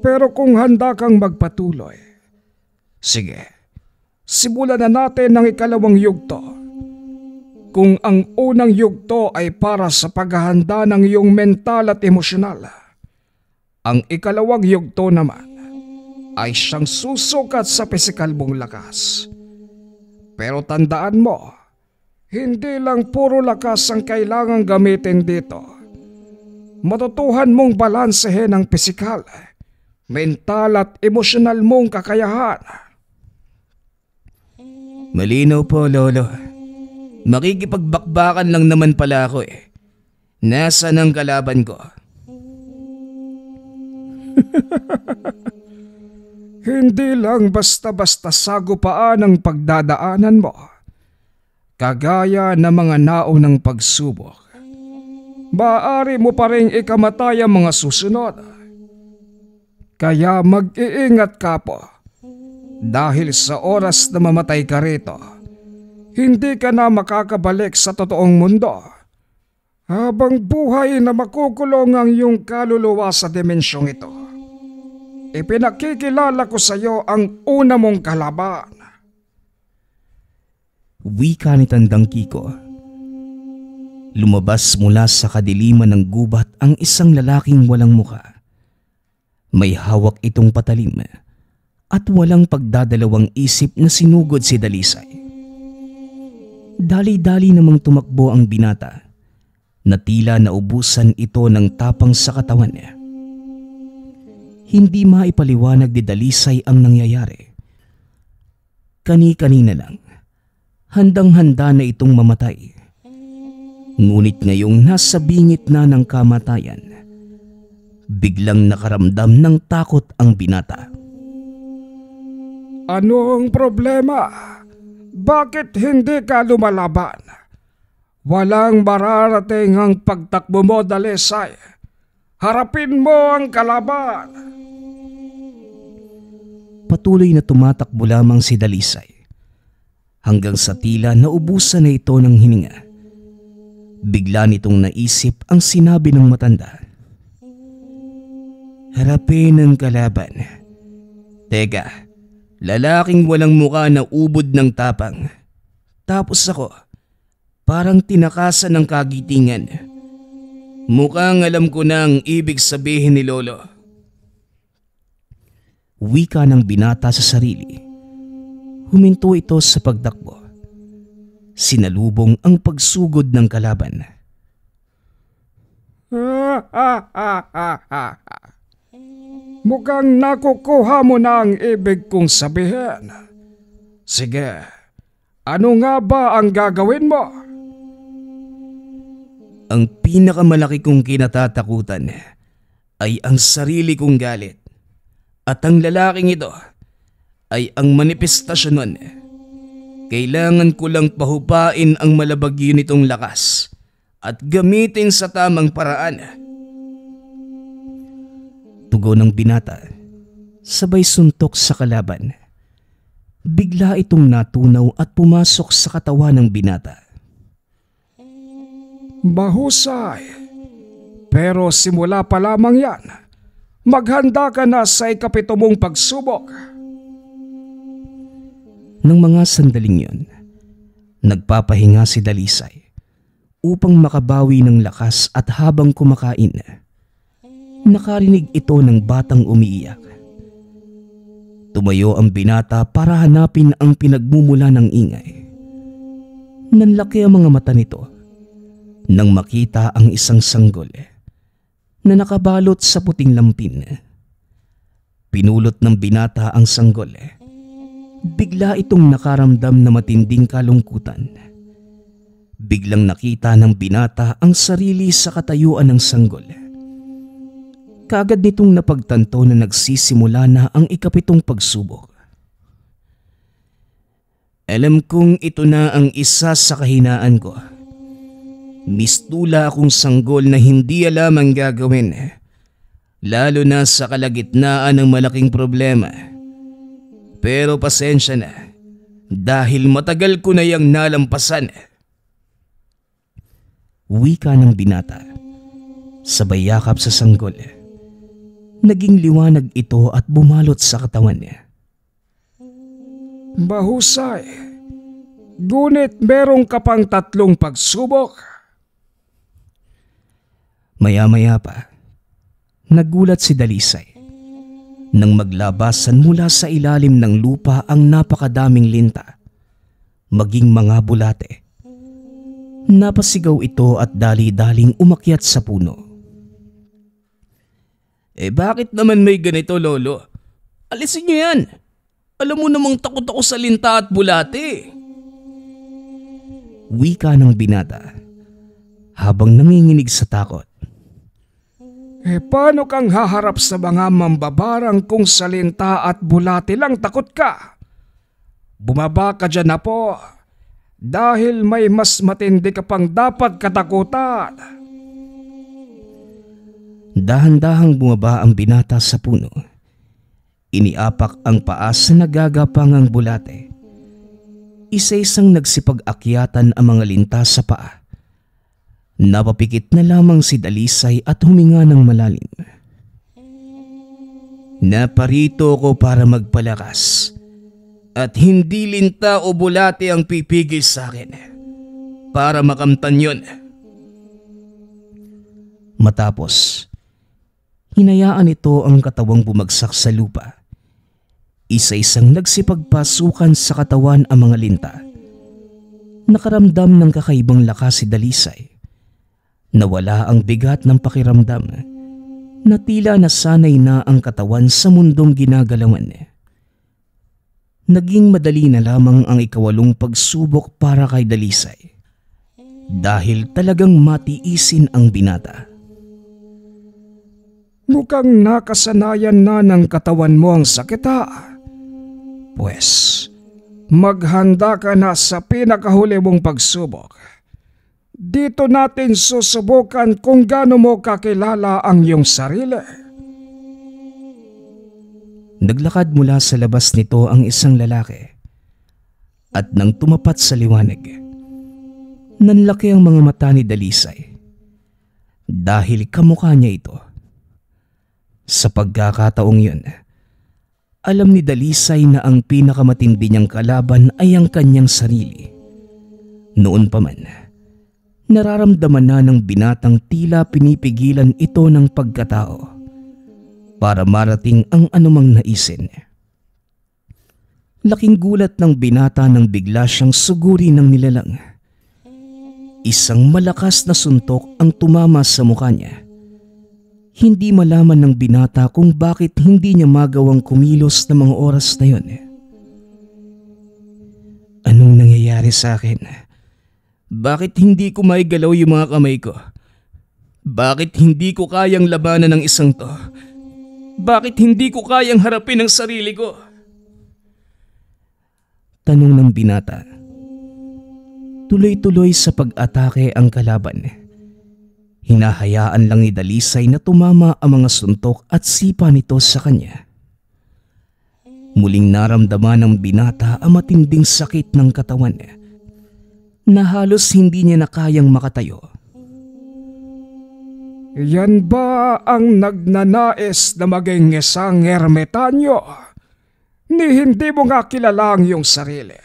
S3: Pero kung handa kang magpatuloy, sige, simulan na natin ang ikalawang yugto. Kung ang unang yugto ay para sa paghahanda ng iyong mental at emosyonal, ang ikalawang yugto naman ay siyang susukat sa pisikal mong lakas. Pero tandaan mo, hindi lang puro lakas ang kailangang gamitin dito. Matutuhan mong balansehin ang pisikal, mental at emosyonal mong kakayahan.
S1: Malinaw po, Lolo. Makikipagbakbakan lang naman pala ako eh. Nasaan ang kalaban ko?
S3: Hindi lang basta-basta sagupaan ang pagdadaanan mo. Kagaya ng mga naunang pagsubok, maaari mo pa rin ikamatay ang mga susunod. Kaya mag-iingat ka po. Dahil sa oras na mamatay ka rito, hindi ka na makakabalik sa totoong mundo. Habang buhay na makukulong ang iyong kaluluwa sa dimensyong ito. Ipinakikilala ko sa iyo ang una mong kalaban.
S1: Wika ni Tandang Kiko. Lumabas mula sa kadiliman ng gubat ang isang lalaking walang muka. May hawak itong patalim at walang pagdadalawang isip na sinugod si Dalisay. Dali-dali namang tumakbo ang binata na tila naubusan ito ng tapang sa katawan niya. Hindi maipaliwanag ni Dalisay ang nangyayari. Kani-kanina lang, handang-handa na itong mamatay. Ngunit ngayong nasa bingit na ng kamatayan, biglang nakaramdam ng takot ang binata.
S3: Ano ang problema? Bakit hindi ka lumalaban? Walang mararating ang pagtakbo mo, Dalisay. Harapin mo ang kalaban.
S1: Patuloy na tumatakbo lamang si Dalisay hanggang sa tila naubusan na ito ng hininga. Bigla nitong naisip ang sinabi ng matanda. Harapin ang kalaban. Teka, lalaking walang muka na ubod ng tapang. Tapos ako, parang tinakasan ng kagitingan. Mukhang alam ko na ang ibig sabihin ni Lolo. Wika ng binata sa sarili. Huminto ito sa pagtakbo. Sinalubong ang pagsugod ng kalaban.
S3: Mukhang nakukuha mo na ang ibig kong sabihin. Sige, ano nga ba ang gagawin mo?
S1: Ang pinakamalaki kong kinatatakutan ay ang sarili kong galit. At ang lalaking ito ay ang manifestasyon nun. Kailangan ko lang pahupain ang malabagyo nitong lakas at gamitin sa tamang paraan. Tugon ng binata, sabay suntok sa kalaban. Bigla itong natunaw at pumasok sa katawan ng binata.
S3: Mahusay, pero simula pa lamang yan. Maghanda ka na sa ikapito mong pagsubok.
S1: Nang mga sandaling yon, Nagpapahinga si Dalisay upang makabawi ng lakas at habang kumakain, nakarinig ito ng batang umiiyak. Tumayo ang binata para hanapin ang pinagmumula ng ingay. Nanlaki ang mga mata nito nang makita ang isang sanggol na nakabalot sa puting lampin. Pinulot ng binata ang sanggol. Bigla itong nakaramdam na matinding kalungkutan. Biglang nakita ng binata ang sarili sa katayuan ng sanggol. Kaagad nitong napagtanto na nagsisimula na ang ikapitong pagsubok. Alam kong ito na ang isa sa kahinaan ko. Mistula akong sanggol na hindi alam ang gagawin, lalo na sa kalagitnaan ng malaking problema. Pero pasensya na, dahil matagal ko na yang nalampasan. Wika ng binata, sabay yakap sa sanggol. Naging liwanag ito at bumalot sa katawan niya.
S3: Mahusay, ngunit meron ka pang 3 pagsubok.
S1: Maya-maya pa, nagulat si Dalisay nang maglabasan mula sa ilalim ng lupa ang napakadaming linta, maging mga bulate. Napasigaw ito at dali-daling umakyat sa puno.
S2: Bakit naman may ganito, Lolo? Alisin niyo yan. Alam mo namang takot ako sa linta at bulate.
S1: Wika ng binata habang nanginginig sa takot.
S3: Paano kang haharap sa mga mambabarang kung sa linta at bulate lang takot ka? Bumaba ka dyan na po, dahil may mas matindi ka pang dapat katakutan.
S1: Dahan-dahang bumaba ang binata sa puno. Iniapak ang paa sa nagagapangang bulate. Isa-isang nagsipag-akyatan ang mga linta sa paa. Napapikit na lamang si Dalisay at huminga ng malalim. Naparito ko para magpalakas at hindi linta o bulate ang pipigil sa akin para makamtan yon. Matapos, hinayaan ito ang katawang bumagsak sa lupa. Isa-isang nagsipagpasukan sa katawan ang mga linta. Nakaramdam ng kakaibang lakas si Dalisay. Nawala ang bigat ng pakiramdam na tila nasanay na ang katawan sa mundong ginagalawan. Naging madali na lamang ang 8 pagsubok para kay Dalisay dahil talagang matiisin ang binata.
S3: Mukhang nakasanayan na ng katawan mo ang sakit ha. Pues, maghanda ka na sa pinakahuli mong pagsubok. Dito natin susubukan kung gaano mo kakilala ang iyong sarili.
S1: Naglakad mula sa labas nito ang isang lalaki. At nang tumapat sa liwanag, nanlaki ang mga mata ni Dalisay. Dahil kamukha niya ito. Sa pagkakataong yun, alam ni Dalisay na ang pinakamatindi niyang kalaban ay ang kanyang sarili. Noon pa man, nararamdaman na ng binatang tila pinipigilan ito ng pagkatao para marating ang anumang naisin. Laking gulat ng binata nang bigla siyang suguri ng nilalang. Isang malakas na suntok ang tumama sa mukha niya. Hindi malaman ng binata kung bakit hindi niya magawang kumilos na mga oras na yun. Anong nangyayari sa akin?
S2: Bakit hindi ko maigalaw yung mga kamay ko? Bakit hindi ko kayang labanan ng isang to? Bakit hindi ko kayang harapin ang sarili ko?
S1: Tanong ng binata. Tuloy-tuloy sa pag-atake ang kalaban. Hinahayaan lang ni Dalisay na tumama ang mga suntok at sipa nito sa kanya. Muling naramdaman ng binata ang matinding sakit ng katawan na halos hindi niya na kayang makatayo.
S3: Yan ba ang nagnanais na maging isang ermitanyo? Ni hindi mo nga kilala ang iyong sarili.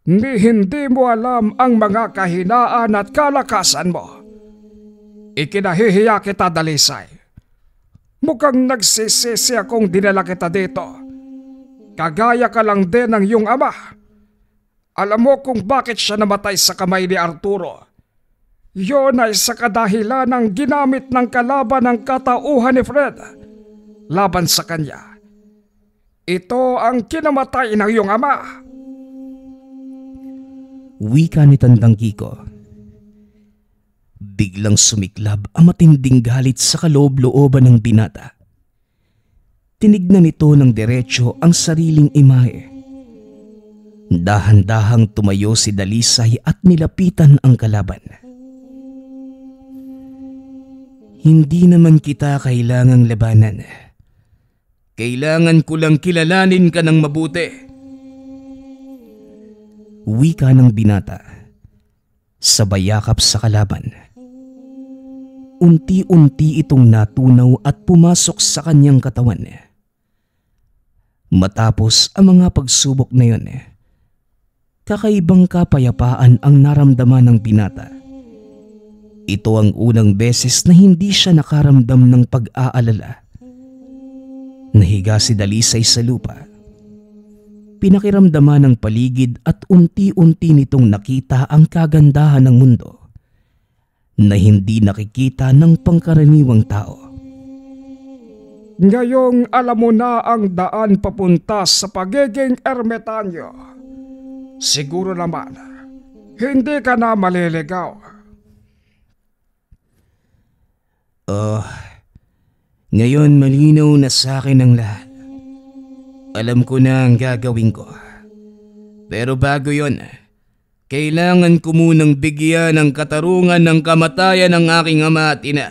S3: ni hindi mo alam ang mga kahinaan at kalakasan mo. Ikinahihiya kita, Dalisay. Mukhang nagsisisi akong dinala kita dito. Kagaya ka lang din ng iyong ama. Alam mo kung bakit siya namatay sa kamay ni Arturo. Yun ay sa kadahilan ng ginamit ng kalaban ng katauhan ni Fred laban sa kanya. Ito ang kinamatay ng iyong ama.
S1: Wika ni Tandang Kiko. Biglang sumiklab ang matinding galit sa kaloob-looban ng binata. Tinignan nito ng diretso ang sariling imahe. Dahan-dahang tumayo si Dalisay at nilapitan ang kalaban. Hindi naman kita kailangang labanan. Kailangan ko lang kilalanin ka ng mabuti. Wika ng binata. Sabay yakap sa kalaban. Unti-unti itong natunaw at pumasok sa kanyang katawan. Matapos ang mga pagsubok na yun, kakaibang kapayapaan ang naramdaman ng binata. Ito ang unang beses na hindi siya nakaramdam ng pag-aalala. Nahiga si Dalisay sa lupa. Pinakiramdaman ng paligid at unti-unti nitong nakita ang kagandahan ng mundo na hindi nakikita ng pangkaraniwang tao.
S3: Ngayong alam mo na ang daan papunta sa pagiging ermitanyo. Siguro naman, hindi ka na maliligaw.
S1: Ngayon malinaw na sa akin ang lahat. Alam ko na ang gagawin ko. Pero bago yon, kailangan ko munang bigyan ng katarungan ng kamatayan ng aking ama at ina.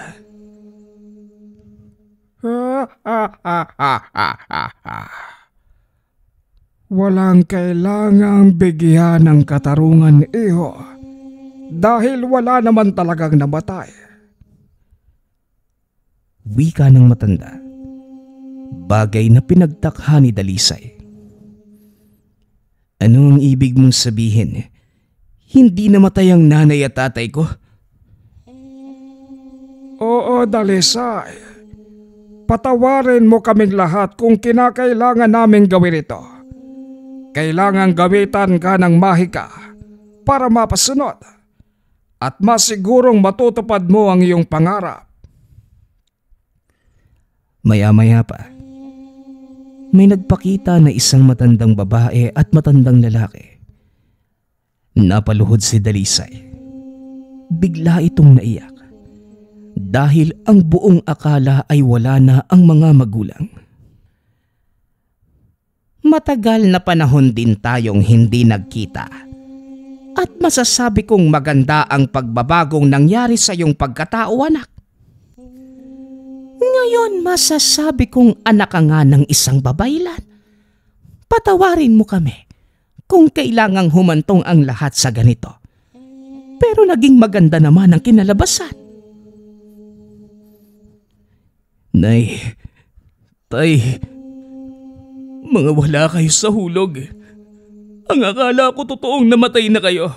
S3: Walang kailangang bigyan ng katarungan, iho. Dahil wala naman talagang namatay.
S1: Wika ng matanda. Bagay na pinagtakha ni Dalisay. Ano ang ibig mong sabihin? Hindi namatay ang nanay at tatay ko?
S3: Oo, Dalisay. Patawarin mo kaming lahat kung kinakailangan namin gawin ito. Kailangan gamitan ka ng mahika para mapasunod at masigurong matutupad mo ang iyong pangarap.
S1: Maya-maya pa, may nagpakita na isang matandang babae at matandang lalaki. Napaluhod si Dalisay. Bigla itong naiyak dahil ang buong akala ay wala na ang mga magulang. Matagal na panahon din tayong hindi nagkita at masasabi kong maganda ang pagbabagong nangyari sa iyong pagkatao, anak. Ngayon masasabi kong anak ka nga ng isang babaylan. Patawarin mo kami kung kailangang humantong ang lahat sa ganito. Pero naging maganda naman ang kinalabasan. Nay, tay, mga wala kayo sa hulog. Ang akala ko totoong namatay na kayo.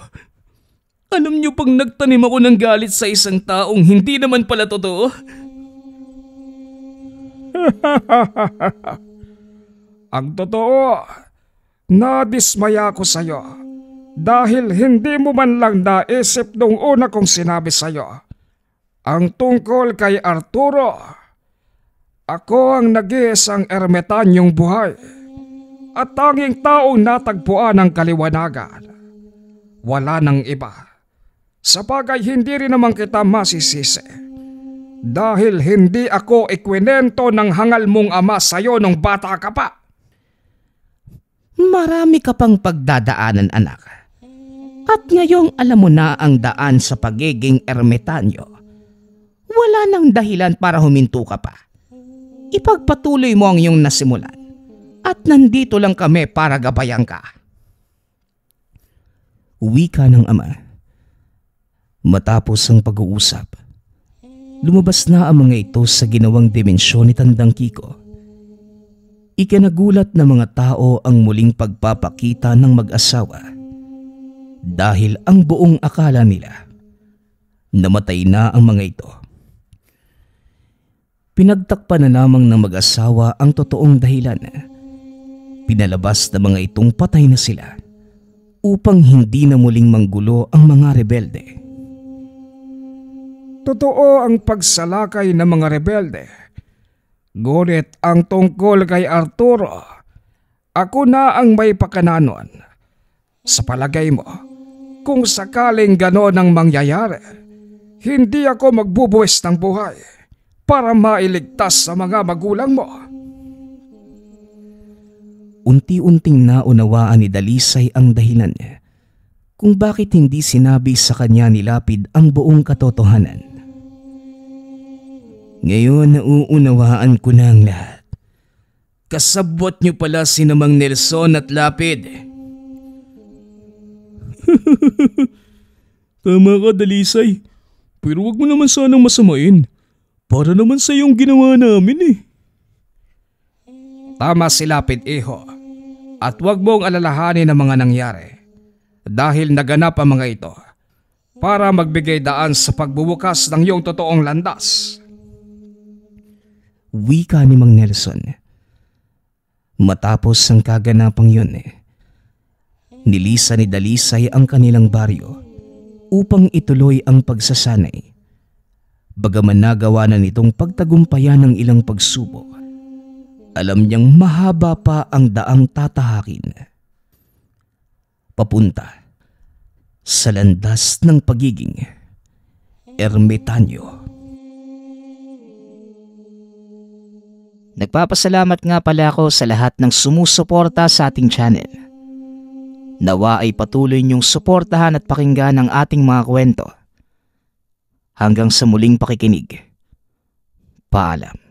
S1: Alam niyo pang nagtanim ako ng galit sa isang taong hindi naman pala totoo?
S3: Ang totoo, nadismaya ko sa iyo dahil hindi mo man lang naisip nung una kong sinabi sa iyo ang tungkol kay Arturo. Ako ang nag-iisang ermitanyong buhay at tanging taong natagpuan ng kaliwanagan. Wala nang iba. Sapagay hindi rin naman kita masisisi. Dahil hindi ako ikwinento ng hangal mong ama sa'yo nung bata ka pa. Marami ka pang pagdadaanan, anak. At ngayong alam mo na ang daan sa pagiging ermitanyo, wala nang dahilan para huminto ka pa. Ipagpatuloy mo ang iyong nasimulan at nandito lang kami para gabayan ka. Wika ng ama. Matapos ang pag-uusap, lumabas na ang mga ito sa ginawang dimensyon ni Tandang Kiko. Ikinagulat ng mga tao ang muling pagpapakita ng mag-asawa
S1: dahil ang buong akala nila namatay na ang mga ito. Pinagtakpan na lamang ng mag-asawa ang totoong dahilan. Pinalabas na mga itong patay na sila upang hindi na muling manggulo ang mga rebelde.
S3: Totoo ang pagsalakay ng mga rebelde. Ngunit ang tungkol kay Arturo, ako na ang may pakananon. Sa palagay mo, kung sakaling gano'n ang mangyayari, hindi ako magbubuwis ng buhay para mailigtas sa mga magulang mo.
S1: Unti-unting naunawaan ni Dalisay ang dahilan niya kung bakit hindi sinabi sa kanya ni Lapid ang buong katotohanan. Ngayon nauunawaan ko na ang lahat. Kasabwat niyo pala si Mang Nelson at Lapid.
S2: Tama ka, Dalisay. Pero wag mo naman sanang masamain. Para naman sa iyong ginawa namin eh.
S3: Tama si Lapid, iho. At huwag mong alalahanin ang mga nangyari dahil naganap ang mga ito para magbigay daan sa pagbubukas ng iyong totoong landas.
S1: Wika ni Mang Nelson. Matapos ang kaganapang yun, nilisa ni Dalisay ang kanilang baryo upang ituloy ang pagsasanay. Bagaman nagawa na nitong pagtagumpayan ng ilang pagsubok, alam niyang mahaba pa ang daang tatahakin. Papunta sa landas ng pagiging ermitanyo. Nagpapasalamat nga pala ako sa lahat ng sumusuporta sa ating channel. Nawa ay patuloy niyong suportahan at pakinggan ang ating mga kwento. Hanggang sa muling pakikinig. Paalam.